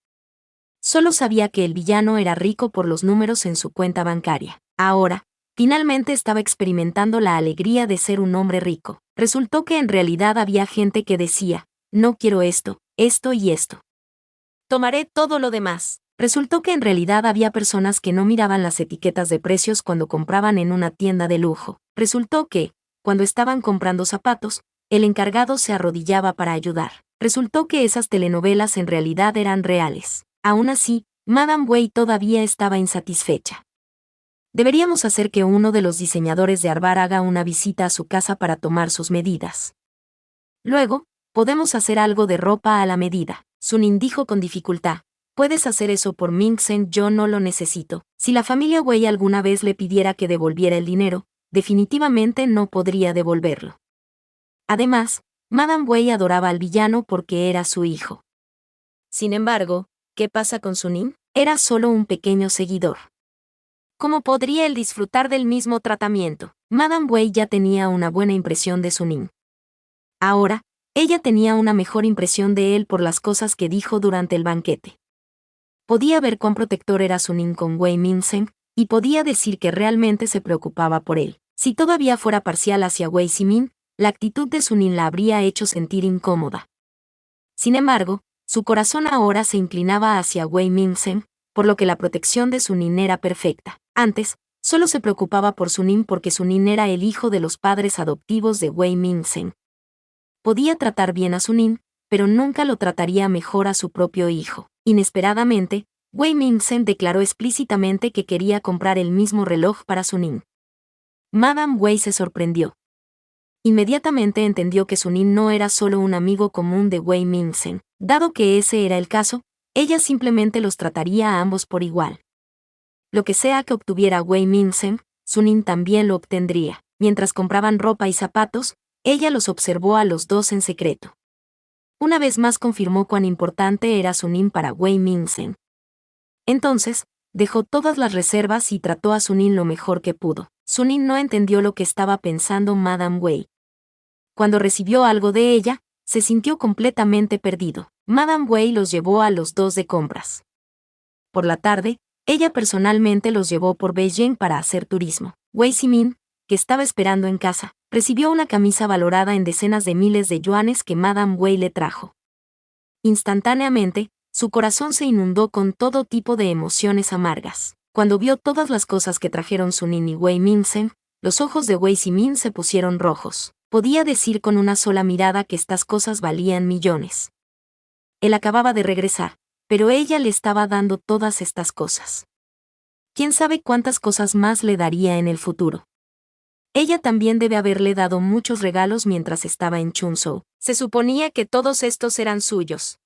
Solo sabía que el villano era rico por los números en su cuenta bancaria. Ahora, finalmente estaba experimentando la alegría de ser un hombre rico. Resultó que en realidad había gente que decía, no quiero esto, esto y esto. Tomaré todo lo demás. Resultó que en realidad había personas que no miraban las etiquetas de precios cuando compraban en una tienda de lujo. Resultó que, cuando estaban comprando zapatos, el encargado se arrodillaba para ayudar. Resultó que esas telenovelas en realidad eran reales. Aún así, Madame Wei todavía estaba insatisfecha. Deberíamos hacer que uno de los diseñadores de Arbar haga una visita a su casa para tomar sus medidas. Luego, podemos hacer algo de ropa a la medida. Sunin dijo con dificultad. Puedes hacer eso por Mingsen, yo no lo necesito. Si la familia Wei alguna vez le pidiera que devolviera el dinero, definitivamente no podría devolverlo. Además, Madame Wei adoraba al villano porque era su hijo. Sin embargo, ¿qué pasa con Sunin? Era solo un pequeño seguidor. ¿Cómo podría él disfrutar del mismo tratamiento? Madame Wei ya tenía una buena impresión de Sunin. Ahora, ella tenía una mejor impresión de él por las cosas que dijo durante el banquete. Podía ver cuán protector era Sunin con Wei Mingsen, y podía decir que realmente se preocupaba por él. Si todavía fuera parcial hacia Wei Simin, la actitud de Sunin la habría hecho sentir incómoda. Sin embargo, su corazón ahora se inclinaba hacia Wei Mingsen, por lo que la protección de Sunin era perfecta. Antes, solo se preocupaba por Sunin porque Sunin era el hijo de los padres adoptivos de Wei Mingsen. Podía tratar bien a Sunin, pero nunca lo trataría mejor a su propio hijo. Inesperadamente, Wei Mingsen declaró explícitamente que quería comprar el mismo reloj para Sunin. Madame Wei se sorprendió. Inmediatamente entendió que Sunin no era solo un amigo común de Wei Mingsen. Dado que ese era el caso, ella simplemente los trataría a ambos por igual. Lo que sea que obtuviera Wei Mingsen, Sunin también lo obtendría. Mientras compraban ropa y zapatos, ella los observó a los dos en secreto. Una vez más confirmó cuán importante era Sunin para Wei Mingsen. Entonces, dejó todas las reservas y trató a Sunin lo mejor que pudo. Sunin no entendió lo que estaba pensando Madame Wei. Cuando recibió algo de ella, se sintió completamente perdido. Madame Wei los llevó a los dos de compras. Por la tarde, ella personalmente los llevó por Beijing para hacer turismo. Wei Simin, que estaba esperando en casa, recibió una camisa valorada en decenas de miles de yuanes que Madame Wei le trajo. Instantáneamente, su corazón se inundó con todo tipo de emociones amargas. Cuando vio todas las cosas que trajeron Sunin y Wei Mingsen, los ojos de Wei Simin se pusieron rojos. Podía decir con una sola mirada que estas cosas valían millones. Él acababa de regresar, pero ella le estaba dando todas estas cosas. ¿Quién sabe cuántas cosas más le daría en el futuro? Ella también debe haberle dado muchos regalos mientras estaba en Chunzhou. Se suponía que todos estos eran suyos.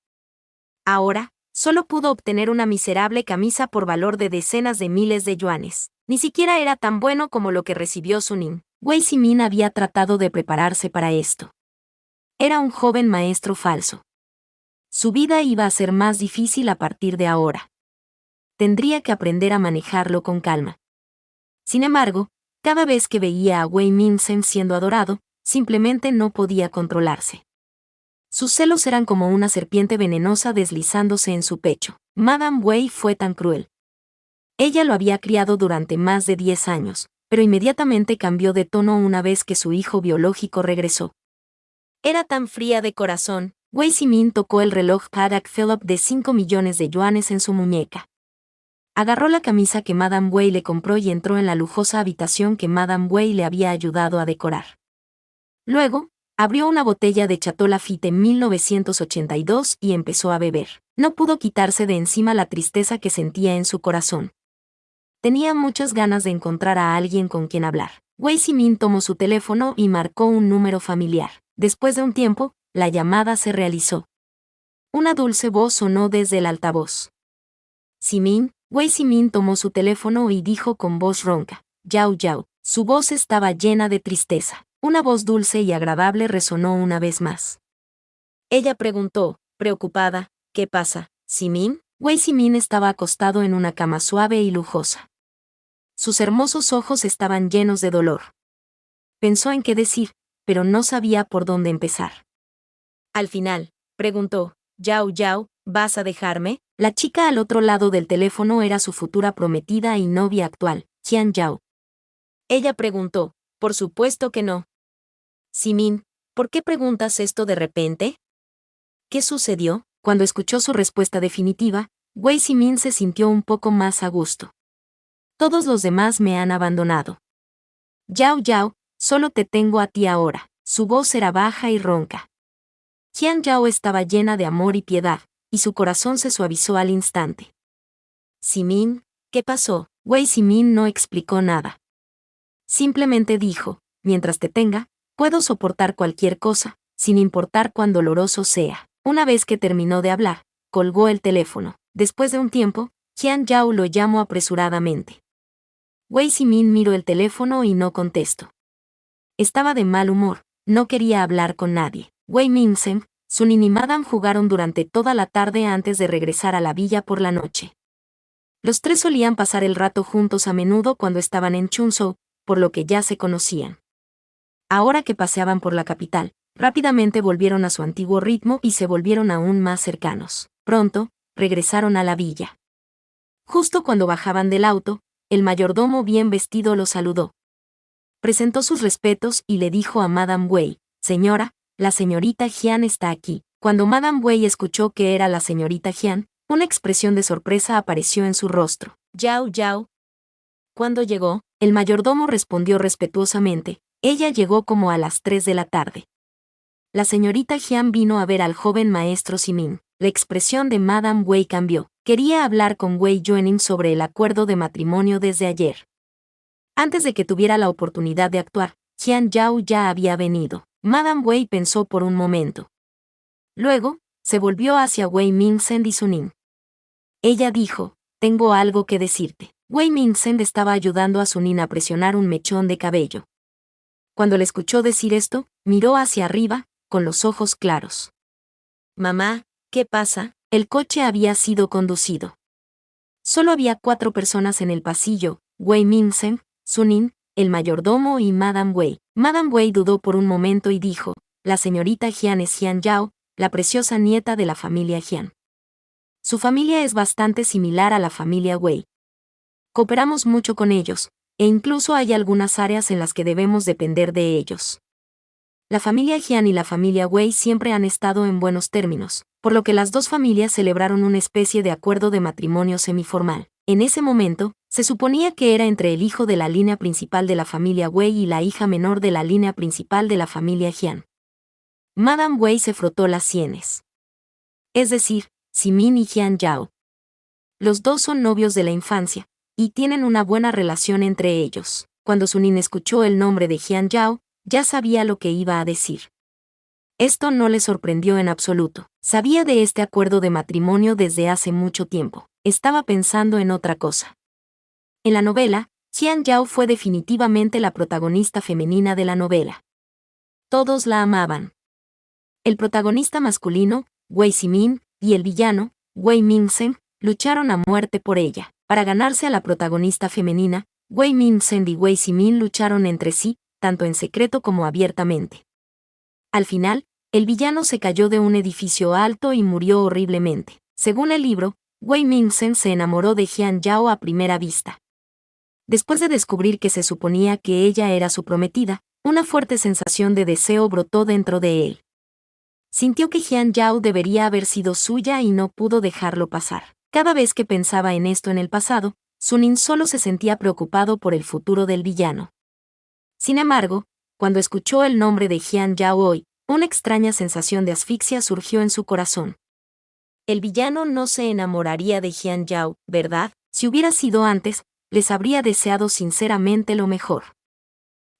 Ahora, solo pudo obtener una miserable camisa por valor de decenas de miles de yuanes. Ni siquiera era tan bueno como lo que recibió Sunin. Wei Simin había tratado de prepararse para esto. Era un joven maestro falso. Su vida iba a ser más difícil a partir de ahora. Tendría que aprender a manejarlo con calma. Sin embargo, cada vez que veía a Wei Mingsen siendo adorado, simplemente no podía controlarse. Sus celos eran como una serpiente venenosa deslizándose en su pecho. Madame Wei fue tan cruel. Ella lo había criado durante más de 10 años, pero inmediatamente cambió de tono una vez que su hijo biológico regresó. Era tan fría de corazón. Wei Simin tocó el reloj Patek Philippe de 5 millones de yuanes en su muñeca. Agarró la camisa que Madame Wei le compró y entró en la lujosa habitación que Madame Wei le había ayudado a decorar. Luego, abrió una botella de Chateau Lafite 1982 y empezó a beber. No pudo quitarse de encima la tristeza que sentía en su corazón. Tenía muchas ganas de encontrar a alguien con quien hablar. Wei Simin tomó su teléfono y marcó un número familiar. Después de un tiempo, la llamada se realizó. Una dulce voz sonó desde el altavoz. Simin. Wei Simin tomó su teléfono y dijo con voz ronca, Yao Yao. Su voz estaba llena de tristeza. Una voz dulce y agradable resonó una vez más. Ella preguntó, preocupada, ¿qué pasa, Simin? Wei Simin estaba acostado en una cama suave y lujosa. Sus hermosos ojos estaban llenos de dolor. Pensó en qué decir, pero no sabía por dónde empezar. Al final, preguntó, Yao Yao, ¿vas a dejarme? La chica al otro lado del teléfono era su futura prometida y novia actual, Qian Yao. Ella preguntó, por supuesto que no. Simin, ¿por qué preguntas esto de repente? ¿Qué sucedió? Cuando escuchó su respuesta definitiva, Wei Simin se sintió un poco más a gusto. Todos los demás me han abandonado. Yao Yao, solo te tengo a ti ahora. Su voz era baja y ronca. Qian Yao estaba llena de amor y piedad, y su corazón se suavizó al instante. Simin, ¿qué pasó? Wei Simin no explicó nada. Simplemente dijo, mientras te tenga, puedo soportar cualquier cosa, sin importar cuán doloroso sea. Una vez que terminó de hablar, colgó el teléfono. Después de un tiempo, Qian Yao lo llamó apresuradamente. Wei Simin miró el teléfono y no contestó. Estaba de mal humor, no quería hablar con nadie. Wei Mingzhen, Sunin y Madame jugaron durante toda la tarde antes de regresar a la villa por la noche. Los tres solían pasar el rato juntos a menudo cuando estaban en Chunzhou, por lo que ya se conocían. Ahora que paseaban por la capital, rápidamente volvieron a su antiguo ritmo y se volvieron aún más cercanos. Pronto, regresaron a la villa. Justo cuando bajaban del auto, el mayordomo bien vestido los saludó. Presentó sus respetos y le dijo a Madame Wei, «Señora, la señorita Jian está aquí». Cuando Madame Wei escuchó que era la señorita Jian, una expresión de sorpresa apareció en su rostro. «Yao Yao». Cuando llegó, el mayordomo respondió respetuosamente, «Ella llegó como a las 3 de la tarde». La señorita Jian vino a ver al joven maestro Simin. La expresión de Madame Wei cambió. Quería hablar con Wei Yuening sobre el acuerdo de matrimonio desde ayer. Antes de que tuviera la oportunidad de actuar, Qian Yao ya había venido. Madame Wei pensó por un momento. Luego, se volvió hacia Wei Mingzhen y Suning. Ella dijo, «Tengo algo que decirte». Wei Mingzhen estaba ayudando a Suning a presionar un mechón de cabello. Cuando le escuchó decir esto, miró hacia arriba, con los ojos claros. «Mamá, ¿qué pasa?» El coche había sido conducido. Solo había 4 personas en el pasillo, Wei Mingzhen, Suning, el mayordomo y Madame Wei. Madame Wei dudó por un momento y dijo, «La señorita Jian es Jian Yao, la preciosa nieta de la familia Jian. Su familia es bastante similar a la familia Wei. Cooperamos mucho con ellos, e incluso hay algunas áreas en las que debemos depender de ellos. La familia Jian y la familia Wei siempre han estado en buenos términos, por lo que las dos familias celebraron una especie de acuerdo de matrimonio semiformal. En ese momento, se suponía que era entre el hijo de la línea principal de la familia Wei y la hija menor de la línea principal de la familia Jian. Madame Wei se frotó las sienes. Es decir, Simin y Jian Yao. Los dos son novios de la infancia, y tienen una buena relación entre ellos. Cuando Sunin escuchó el nombre de Jian Yao, ya sabía lo que iba a decir. Esto no le sorprendió en absoluto. Sabía de este acuerdo de matrimonio desde hace mucho tiempo. Estaba pensando en otra cosa. En la novela, Jian Yao fue definitivamente la protagonista femenina de la novela. Todos la amaban. El protagonista masculino, Wei Simin, y el villano, Wei Mingzhen, lucharon a muerte por ella. Para ganarse a la protagonista femenina, Wei Mingzhen y Wei Simin lucharon entre sí, tanto en secreto como abiertamente. Al final, el villano se cayó de un edificio alto y murió horriblemente. Según el libro, Wei Mingzhen se enamoró de Jian Yao a primera vista. Después de descubrir que se suponía que ella era su prometida, una fuerte sensación de deseo brotó dentro de él. Sintió que Jian Yao debería haber sido suya y no pudo dejarlo pasar. Cada vez que pensaba en esto en el pasado, Sunin solo se sentía preocupado por el futuro del villano. Sin embargo, cuando escuchó el nombre de Jian Yao hoy, una extraña sensación de asfixia surgió en su corazón. El villano no se enamoraría de Jian Yao, ¿verdad? Si hubiera sido antes, les habría deseado sinceramente lo mejor.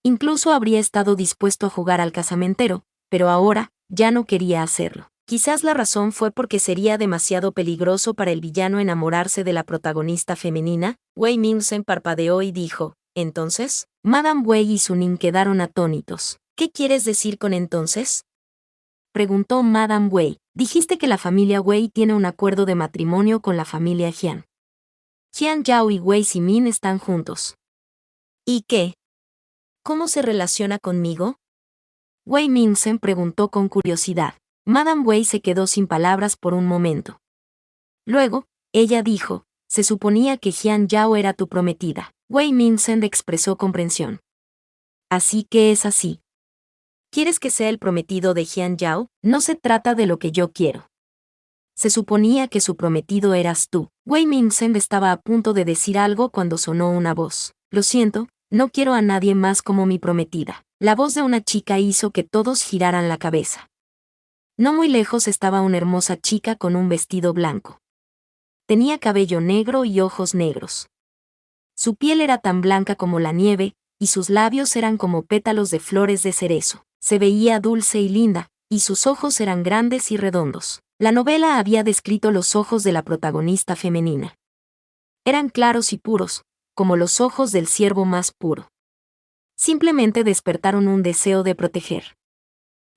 Incluso habría estado dispuesto a jugar al casamentero, pero ahora, ya no quería hacerlo. Quizás la razón fue porque sería demasiado peligroso para el villano enamorarse de la protagonista femenina. Wei Mingzhen parpadeó y dijo, ¿entonces? Madame Wei y Suning quedaron atónitos. ¿Qué quieres decir con entonces? Preguntó Madame Wei. Dijiste que la familia Wei tiene un acuerdo de matrimonio con la familia Jian. Jian Yao y Wei Simin están juntos. ¿Y qué? ¿Cómo se relaciona conmigo? Wei Mingzhen preguntó con curiosidad. Madame Wei se quedó sin palabras por un momento. Luego, ella dijo, se suponía que Jian Yao era tu prometida. Wei Mingzhen expresó comprensión. Así que es así. ¿Quieres que sea el prometido de Jian Yao? No se trata de lo que yo quiero. Se suponía que su prometido eras tú. Wei Mingzhen estaba a punto de decir algo cuando sonó una voz. Lo siento, no quiero a nadie más como mi prometida. La voz de una chica hizo que todos giraran la cabeza. No muy lejos estaba una hermosa chica con un vestido blanco. Tenía cabello negro y ojos negros. Su piel era tan blanca como la nieve, y sus labios eran como pétalos de flores de cerezo. Se veía dulce y linda, y sus ojos eran grandes y redondos. La novela había descrito los ojos de la protagonista femenina. Eran claros y puros, como los ojos del ciervo más puro. Simplemente despertaron un deseo de proteger.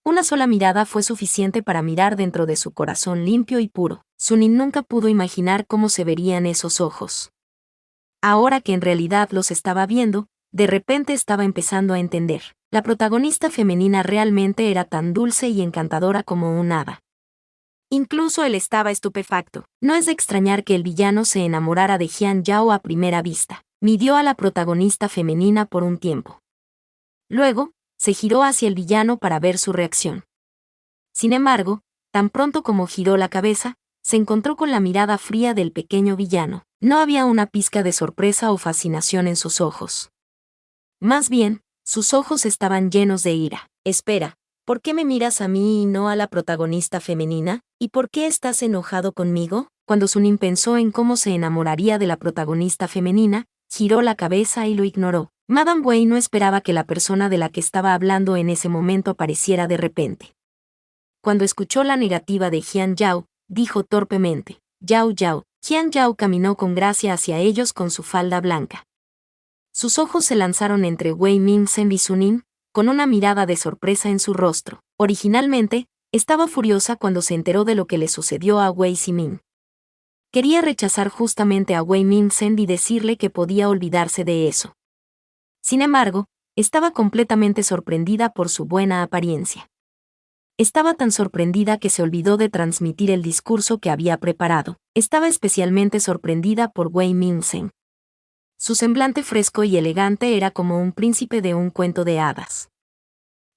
Una sola mirada fue suficiente para mirar dentro de su corazón limpio y puro. Sunin nunca pudo imaginar cómo se verían esos ojos. Ahora que en realidad los estaba viendo, de repente estaba empezando a entender. La protagonista femenina realmente era tan dulce y encantadora como un hada. Incluso él estaba estupefacto. No es de extrañar que el villano se enamorara de Jian Yao a primera vista. Midió a la protagonista femenina por un tiempo. Luego, se giró hacia el villano para ver su reacción. Sin embargo, tan pronto como giró la cabeza, se encontró con la mirada fría del pequeño villano. No había una pizca de sorpresa o fascinación en sus ojos. Más bien, sus ojos estaban llenos de ira. Espera, ¿por qué me miras a mí y no a la protagonista femenina? ¿Y por qué estás enojado conmigo? Cuando Sunin pensó en cómo se enamoraría de la protagonista femenina, giró la cabeza y lo ignoró. Madame Wei no esperaba que la persona de la que estaba hablando en ese momento apareciera de repente. Cuando escuchó la negativa de Jian Yao, dijo torpemente, Yao Yao. Jian Yao caminó con gracia hacia ellos con su falda blanca. Sus ojos se lanzaron entre Wei Mingzhen y Sunin, con una mirada de sorpresa en su rostro. Originalmente, estaba furiosa cuando se enteró de lo que le sucedió a Wei Zimin. Quería rechazar justamente a Wei Mingzhen y decirle que podía olvidarse de eso. Sin embargo, estaba completamente sorprendida por su buena apariencia. Estaba tan sorprendida que se olvidó de transmitir el discurso que había preparado. Estaba especialmente sorprendida por Wei Mingzhen. Su semblante fresco y elegante era como un príncipe de un cuento de hadas.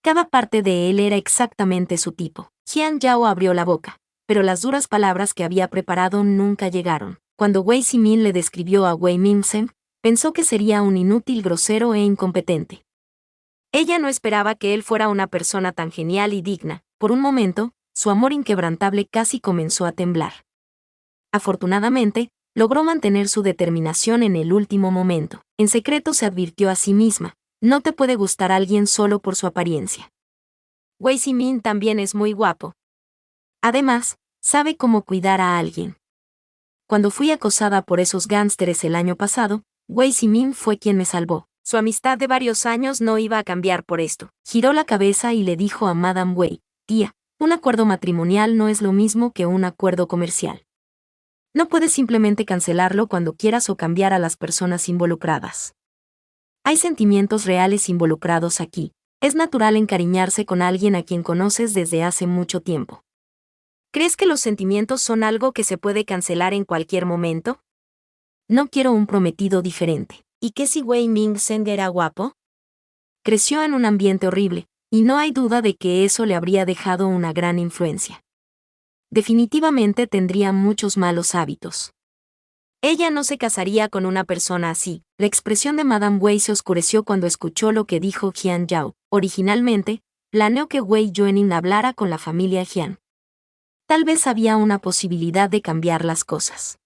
Cada parte de él era exactamente su tipo. Jian Yao abrió la boca, pero las duras palabras que había preparado nunca llegaron. Cuando Wei Zimin le describió a Wei Mingzhen, pensó que sería un inútil, grosero e incompetente. Ella no esperaba que él fuera una persona tan genial y digna. Por un momento, su amor inquebrantable casi comenzó a temblar. Afortunadamente, logró mantener su determinación en el último momento. En secreto se advirtió a sí misma, no te puede gustar alguien solo por su apariencia. Wei Zimin también es muy guapo. Además, sabe cómo cuidar a alguien. Cuando fui acosada por esos gánsteres el año pasado, Wei Zimin fue quien me salvó. Su amistad de varios años no iba a cambiar por esto. Giró la cabeza y le dijo a Madame Wei, tía, un acuerdo matrimonial no es lo mismo que un acuerdo comercial. No puedes simplemente cancelarlo cuando quieras o cambiar a las personas involucradas. Hay sentimientos reales involucrados aquí. Es natural encariñarse con alguien a quien conoces desde hace mucho tiempo. ¿Crees que los sentimientos son algo que se puede cancelar en cualquier momento? No quiero un prometido diferente. ¿Y qué si Wei Mingzhen era guapo? Creció en un ambiente horrible, y no hay duda de que eso le habría dejado una gran influencia. Definitivamente tendría muchos malos hábitos. Ella no se casaría con una persona así. La expresión de Madame Wei se oscureció cuando escuchó lo que dijo Jian Yao. Originalmente, planeó que Wei Yuenin hablara con la familia Jian. Tal vez había una posibilidad de cambiar las cosas.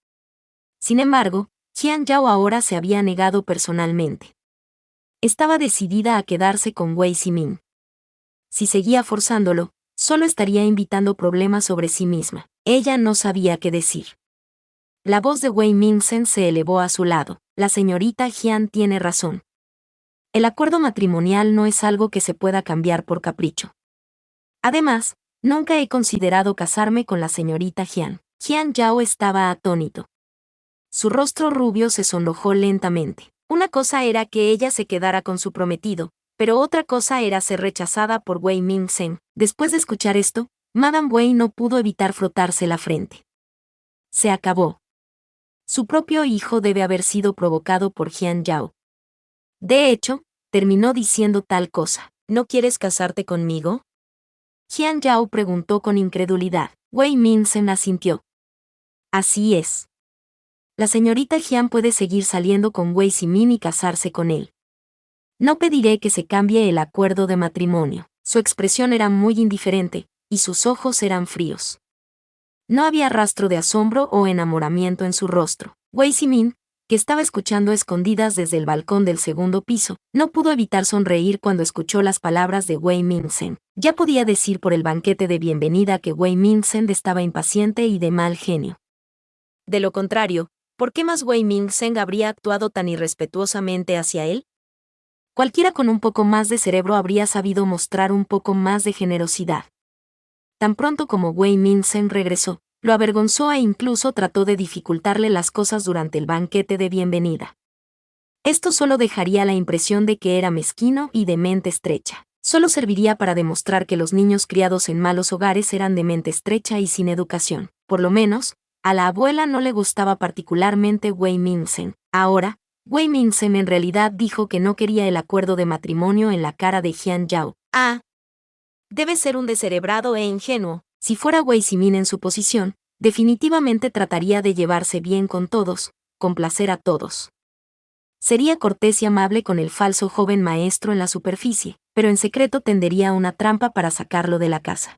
Sin embargo, Jian Yao ahora se había negado personalmente. Estaba decidida a quedarse con Wei Zimin. Si seguía forzándolo, solo estaría invitando problemas sobre sí misma. Ella no sabía qué decir. La voz de Wei Mingzhen se elevó a su lado. La señorita Jian tiene razón. El acuerdo matrimonial no es algo que se pueda cambiar por capricho. Además, nunca he considerado casarme con la señorita Jian. Jian Yao estaba atónito. Su rostro rubio se sonrojó lentamente. Una cosa era que ella se quedara con su prometido, pero otra cosa era ser rechazada por Wei Mingzhen. Después de escuchar esto, Madame Wei no pudo evitar frotarse la frente. Se acabó. Su propio hijo debe haber sido provocado por Jian Yao. De hecho, terminó diciendo tal cosa. ¿No quieres casarte conmigo? Jian Yao preguntó con incredulidad. Wei Mingzhen asintió. Así es. La señorita Jian puede seguir saliendo con Wei Zimin y casarse con él. No pediré que se cambie el acuerdo de matrimonio. Su expresión era muy indiferente, y sus ojos eran fríos. No había rastro de asombro o enamoramiento en su rostro. Wei Zimin, que estaba escuchando a escondidas desde el balcón del segundo piso, no pudo evitar sonreír cuando escuchó las palabras de Wei Mingzhen. Ya podía decir por el banquete de bienvenida que Wei Mingzhen estaba impaciente y de mal genio. De lo contrario, ¿por qué más Wei Mingzhen habría actuado tan irrespetuosamente hacia él? Cualquiera con un poco más de cerebro habría sabido mostrar un poco más de generosidad. Tan pronto como Wei Mingzhen regresó, lo avergonzó e incluso trató de dificultarle las cosas durante el banquete de bienvenida. Esto solo dejaría la impresión de que era mezquino y de mente estrecha. Solo serviría para demostrar que los niños criados en malos hogares eran de mente estrecha y sin educación. Por lo menos, a la abuela no le gustaba particularmente Wei Mingzhen. Ahora, Wei Mingzhen en realidad dijo que no quería el acuerdo de matrimonio en la cara de Jian Yao. Ah, debe ser un descerebrado e ingenuo. Si fuera Wei Zimin en su posición, definitivamente trataría de llevarse bien con todos, complacer a todos. Sería cortés y amable con el falso joven maestro en la superficie, pero en secreto tendería una trampa para sacarlo de la casa.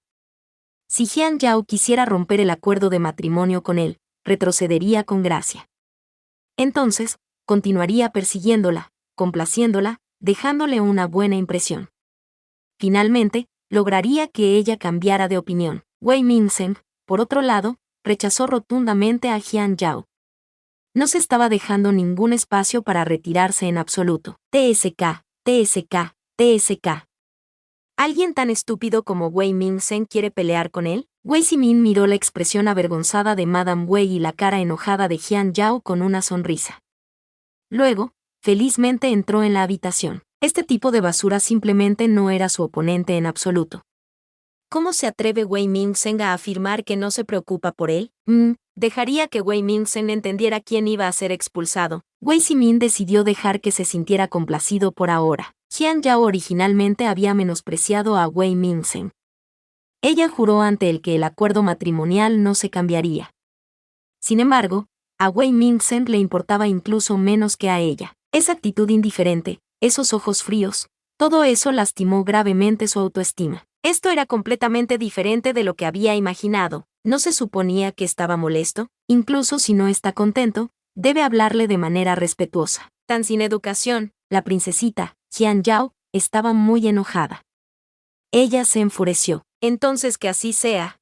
Si Jian Yao quisiera romper el acuerdo de matrimonio con él, retrocedería con gracia. Entonces, continuaría persiguiéndola, complaciéndola, dejándole una buena impresión. Finalmente, lograría que ella cambiara de opinión. Wei Mingzhen, por otro lado, rechazó rotundamente a Jian Yao. No se estaba dejando ningún espacio para retirarse en absoluto. TSK, TSK, TSK. ¿Alguien tan estúpido como Wei Mingzhen quiere pelear con él? Wei Zimin miró la expresión avergonzada de Madame Wei y la cara enojada de Jian Yao con una sonrisa. Luego, felizmente entró en la habitación. Este tipo de basura simplemente no era su oponente en absoluto. ¿Cómo se atreve Wei Mingzhen a afirmar que no se preocupa por él? Dejaría que Wei Mingzhen entendiera quién iba a ser expulsado. Wei Zimin decidió dejar que se sintiera complacido por ahora. Jian Yao originalmente había menospreciado a Wei Mingzhen. Ella juró ante él que el acuerdo matrimonial no se cambiaría. Sin embargo, a Wei Mingzhen le importaba incluso menos que a ella. Esa actitud indiferente, esos ojos fríos, todo eso lastimó gravemente su autoestima. Esto era completamente diferente de lo que había imaginado. ¿No se suponía que estaba molesto? Incluso si no está contento, debe hablarle de manera respetuosa. Tan sin educación, la princesita, Jian Yao, estaba muy enojada. Ella se enfureció. Entonces que así sea.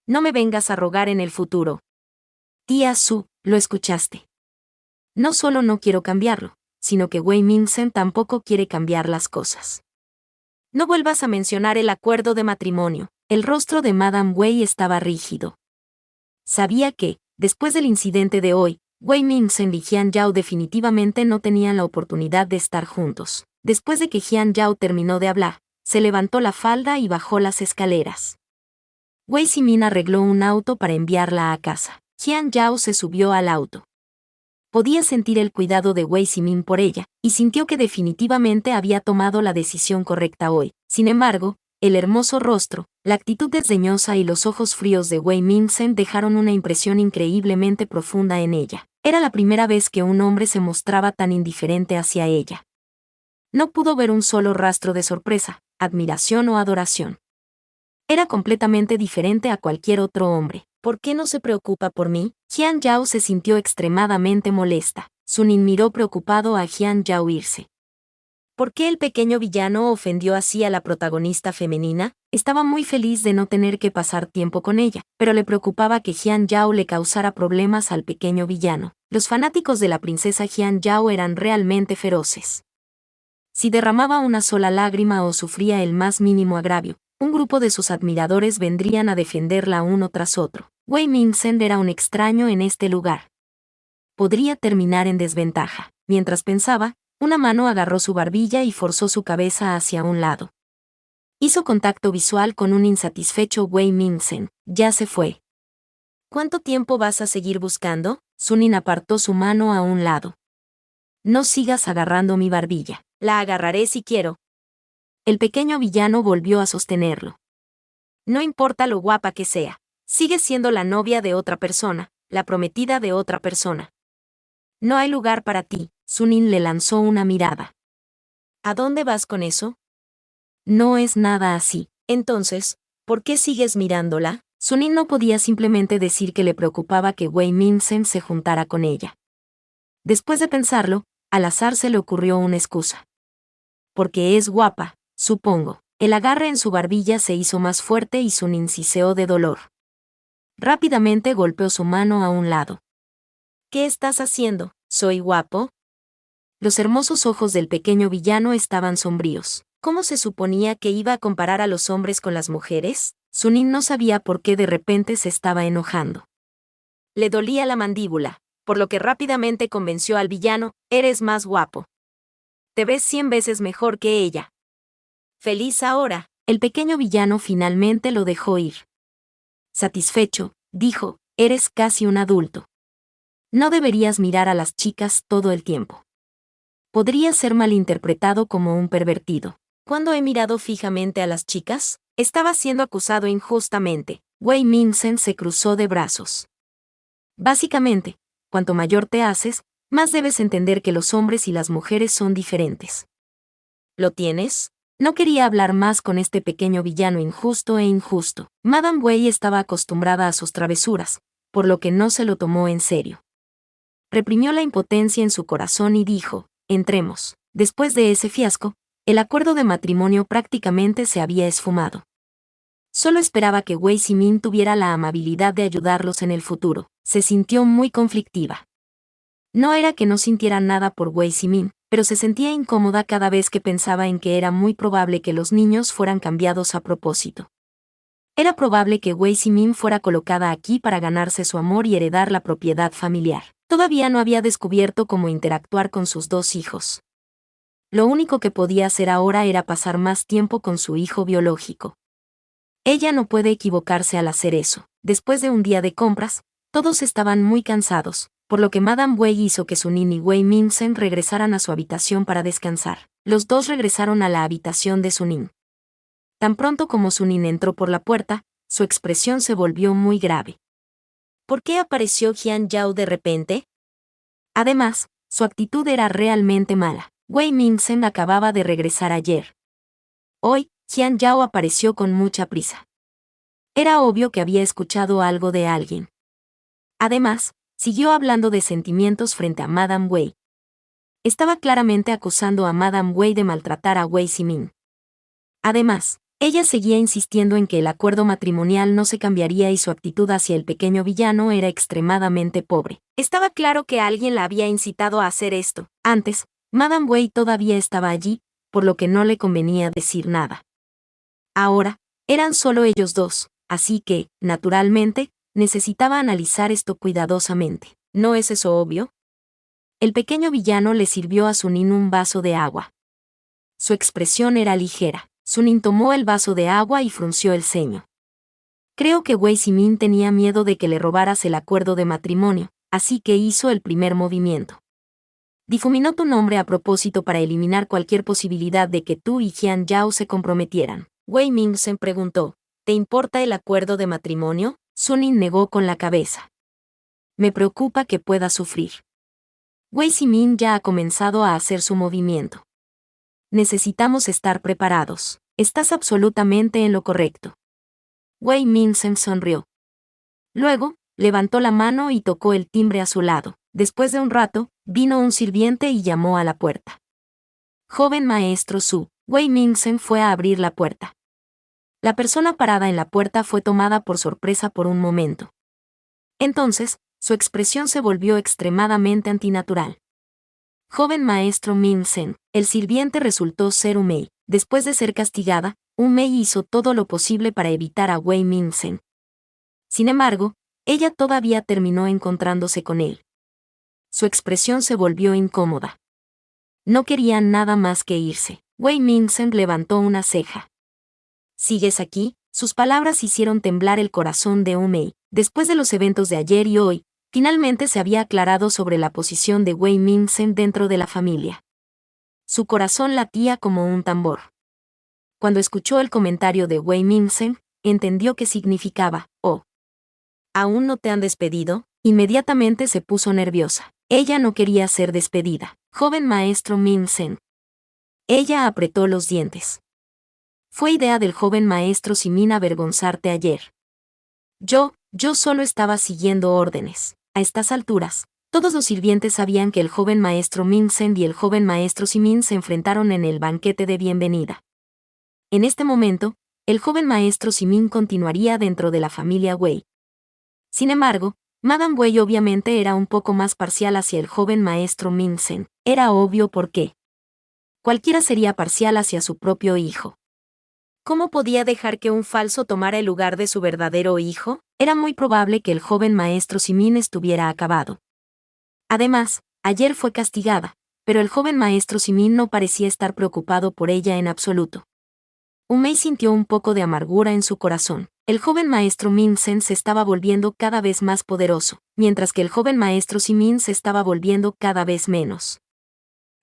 No me vengas a rogar en el futuro. Tía Su, ¿lo escuchaste? No solo no quiero cambiarlo, sino que Wei Mingzhen tampoco quiere cambiar las cosas. No vuelvas a mencionar el acuerdo de matrimonio. El rostro de Madame Wei estaba rígido. Sabía que, después del incidente de hoy, Wei Mingzhen y Jian Yao definitivamente no tenían la oportunidad de estar juntos. Después de que Jian Yao terminó de hablar, se levantó la falda y bajó las escaleras. Wei Zimin arregló un auto para enviarla a casa. Jian Yao se subió al auto. Podía sentir el cuidado de Wei Zimin por ella, y sintió que definitivamente había tomado la decisión correcta hoy. Sin embargo, el hermoso rostro, la actitud desdeñosa y los ojos fríos de Wei Mingzhen dejaron una impresión increíblemente profunda en ella. Era la primera vez que un hombre se mostraba tan indiferente hacia ella. No pudo ver un solo rastro de sorpresa, admiración o adoración. Era completamente diferente a cualquier otro hombre. ¿Por qué no se preocupa por mí? Jian Yao se sintió extremadamente molesta. Sunin miró preocupado a Jian Yao irse. ¿Por qué el pequeño villano ofendió así a la protagonista femenina? Estaba muy feliz de no tener que pasar tiempo con ella, pero le preocupaba que Jian Yao le causara problemas al pequeño villano. Los fanáticos de la princesa Jian Yao eran realmente feroces. Si derramaba una sola lágrima o sufría el más mínimo agravio, un grupo de sus admiradores vendrían a defenderla uno tras otro. Wei Mingzhen era un extraño en este lugar. Podría terminar en desventaja. Mientras pensaba, una mano agarró su barbilla y forzó su cabeza hacia un lado. Hizo contacto visual con un insatisfecho Wei Mingsen. Ya se fue. ¿Cuánto tiempo vas a seguir buscando? Sunin apartó su mano a un lado. No sigas agarrando mi barbilla. La agarraré si quiero. El pequeño villano volvió a sostenerlo. No importa lo guapa que sea. Sigues siendo la novia de otra persona, la prometida de otra persona. No hay lugar para ti. Sunin le lanzó una mirada. ¿A dónde vas con eso? No es nada así. Entonces, ¿por qué sigues mirándola? Sunin no podía simplemente decir que le preocupaba que Wei Mingsen se juntara con ella. Después de pensarlo, al azar se le ocurrió una excusa. Porque es guapa, supongo. El agarre en su barbilla se hizo más fuerte y Sunin siseó de dolor. Rápidamente golpeó su mano a un lado. ¿Qué estás haciendo? ¿Soy guapo? Los hermosos ojos del pequeño villano estaban sombríos. ¿Cómo se suponía que iba a comparar a los hombres con las mujeres? Sunin no sabía por qué de repente se estaba enojando. Le dolía la mandíbula, por lo que rápidamente convenció al villano, eres más guapo. Te ves 100 veces mejor que ella. Feliz ahora. El pequeño villano finalmente lo dejó ir. Satisfecho, dijo, eres casi un adulto. No deberías mirar a las chicas todo el tiempo. Podría ser malinterpretado como un pervertido. ¿Cuándo he mirado fijamente a las chicas? Estaba siendo acusado injustamente. Wei Mingsen se cruzó de brazos. Básicamente, cuanto mayor te haces, más debes entender que los hombres y las mujeres son diferentes. ¿Lo tienes? No quería hablar más con este pequeño villano injusto e injusto. Madame Wei estaba acostumbrada a sus travesuras, por lo que no se lo tomó en serio. Reprimió la impotencia en su corazón y dijo, entremos. Después de ese fiasco, el acuerdo de matrimonio prácticamente se había esfumado. Solo esperaba que Wei Simin tuviera la amabilidad de ayudarlos en el futuro. Se sintió muy conflictiva. No era que no sintiera nada por Wei Simin, pero se sentía incómoda cada vez que pensaba en que era muy probable que los niños fueran cambiados a propósito. Era probable que Wei Simin fuera colocada aquí para ganarse su amor y heredar la propiedad familiar. Todavía no había descubierto cómo interactuar con sus dos hijos. Lo único que podía hacer ahora era pasar más tiempo con su hijo biológico. Ella no puede equivocarse al hacer eso. Después de un día de compras, todos estaban muy cansados, por lo que Madame Wei hizo que Sunin y Wei Mingsen regresaran a su habitación para descansar. Los dos regresaron a la habitación de Sunin. Tan pronto como Sunin entró por la puerta, su expresión se volvió muy grave. ¿Por qué apareció Jian Yao de repente? Además, su actitud era realmente mala. Wei Mingsen acababa de regresar ayer. Hoy, Jian Yao apareció con mucha prisa. Era obvio que había escuchado algo de alguien. Además, siguió hablando de sentimientos frente a Madame Wei. Estaba claramente acusando a Madame Wei de maltratar a Wei Simin. Además, ella seguía insistiendo en que el acuerdo matrimonial no se cambiaría y su actitud hacia el pequeño villano era extremadamente pobre. Estaba claro que alguien la había incitado a hacer esto. Antes, Madame Wei todavía estaba allí, por lo que no le convenía decir nada. Ahora, eran solo ellos dos, así que, naturalmente, necesitaba analizar esto cuidadosamente. ¿No es eso obvio? El pequeño villano le sirvió a Sunin un vaso de agua. Su expresión era ligera. Sunin tomó el vaso de agua y frunció el ceño. Creo que Wei Simin tenía miedo de que le robaras el acuerdo de matrimonio, así que hizo el primer movimiento. Difuminó tu nombre a propósito para eliminar cualquier posibilidad de que tú y Jian Yao se comprometieran. Wei Mingsen preguntó, ¿te importa el acuerdo de matrimonio? Sunin negó con la cabeza. Me preocupa que pueda sufrir. Wei Simin ya ha comenzado a hacer su movimiento. Necesitamos estar preparados. Estás absolutamente en lo correcto. Wei Mingsen sonrió. Luego, levantó la mano y tocó el timbre a su lado. Después de un rato, vino un sirviente y llamó a la puerta. Joven maestro Su. Wei Mingsen fue a abrir la puerta. La persona parada en la puerta fue tomada por sorpresa por un momento. Entonces, su expresión se volvió extremadamente antinatural. Joven maestro Mingsen, el sirviente resultó ser Umei. Después de ser castigada, Umei hizo todo lo posible para evitar a Wei Mingsen. Sin embargo, ella todavía terminó encontrándose con él. Su expresión se volvió incómoda. No quería nada más que irse. Wei Mingsen levantó una ceja. ¿Sigues aquí? Sus palabras hicieron temblar el corazón de Umei. Después de los eventos de ayer y hoy, finalmente se había aclarado sobre la posición de Wei Mingzhen dentro de la familia. Su corazón latía como un tambor. Cuando escuchó el comentario de Wei Mingzhen, entendió qué significaba. Oh, ¿aún no te han despedido? Inmediatamente se puso nerviosa. Ella no quería ser despedida. Joven maestro Mingzhen. Ella apretó los dientes. Fue idea del joven maestro Simin avergonzarte ayer. Yo solo estaba siguiendo órdenes. A estas alturas, todos los sirvientes sabían que el joven maestro Mingzhen y el joven maestro Simin se enfrentaron en el banquete de bienvenida. En este momento, el joven maestro Simin continuaría dentro de la familia Wei. Sin embargo, Madame Wei obviamente era un poco más parcial hacia el joven maestro Mingzhen. Era obvio por qué. Cualquiera sería parcial hacia su propio hijo. ¿Cómo podía dejar que un falso tomara el lugar de su verdadero hijo? Era muy probable que el joven maestro Simin estuviera acabado. Además, ayer fue castigada, pero el joven maestro Simin no parecía estar preocupado por ella en absoluto. Umei sintió un poco de amargura en su corazón. El joven maestro Mingzhen se estaba volviendo cada vez más poderoso, mientras que el joven maestro Simin se estaba volviendo cada vez menos.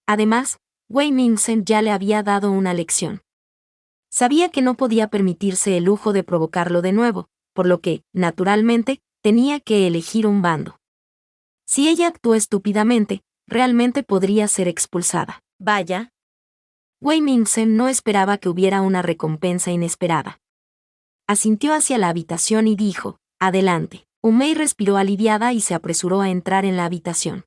Además, Wei Mingzhen ya le había dado una lección. Sabía que no podía permitirse el lujo de provocarlo de nuevo, por lo que, naturalmente, tenía que elegir un bando. Si ella actuó estúpidamente, realmente podría ser expulsada. Vaya. Wei Mingzhen no esperaba que hubiera una recompensa inesperada. Asintió hacia la habitación y dijo, adelante. Umei respiró aliviada y se apresuró a entrar en la habitación.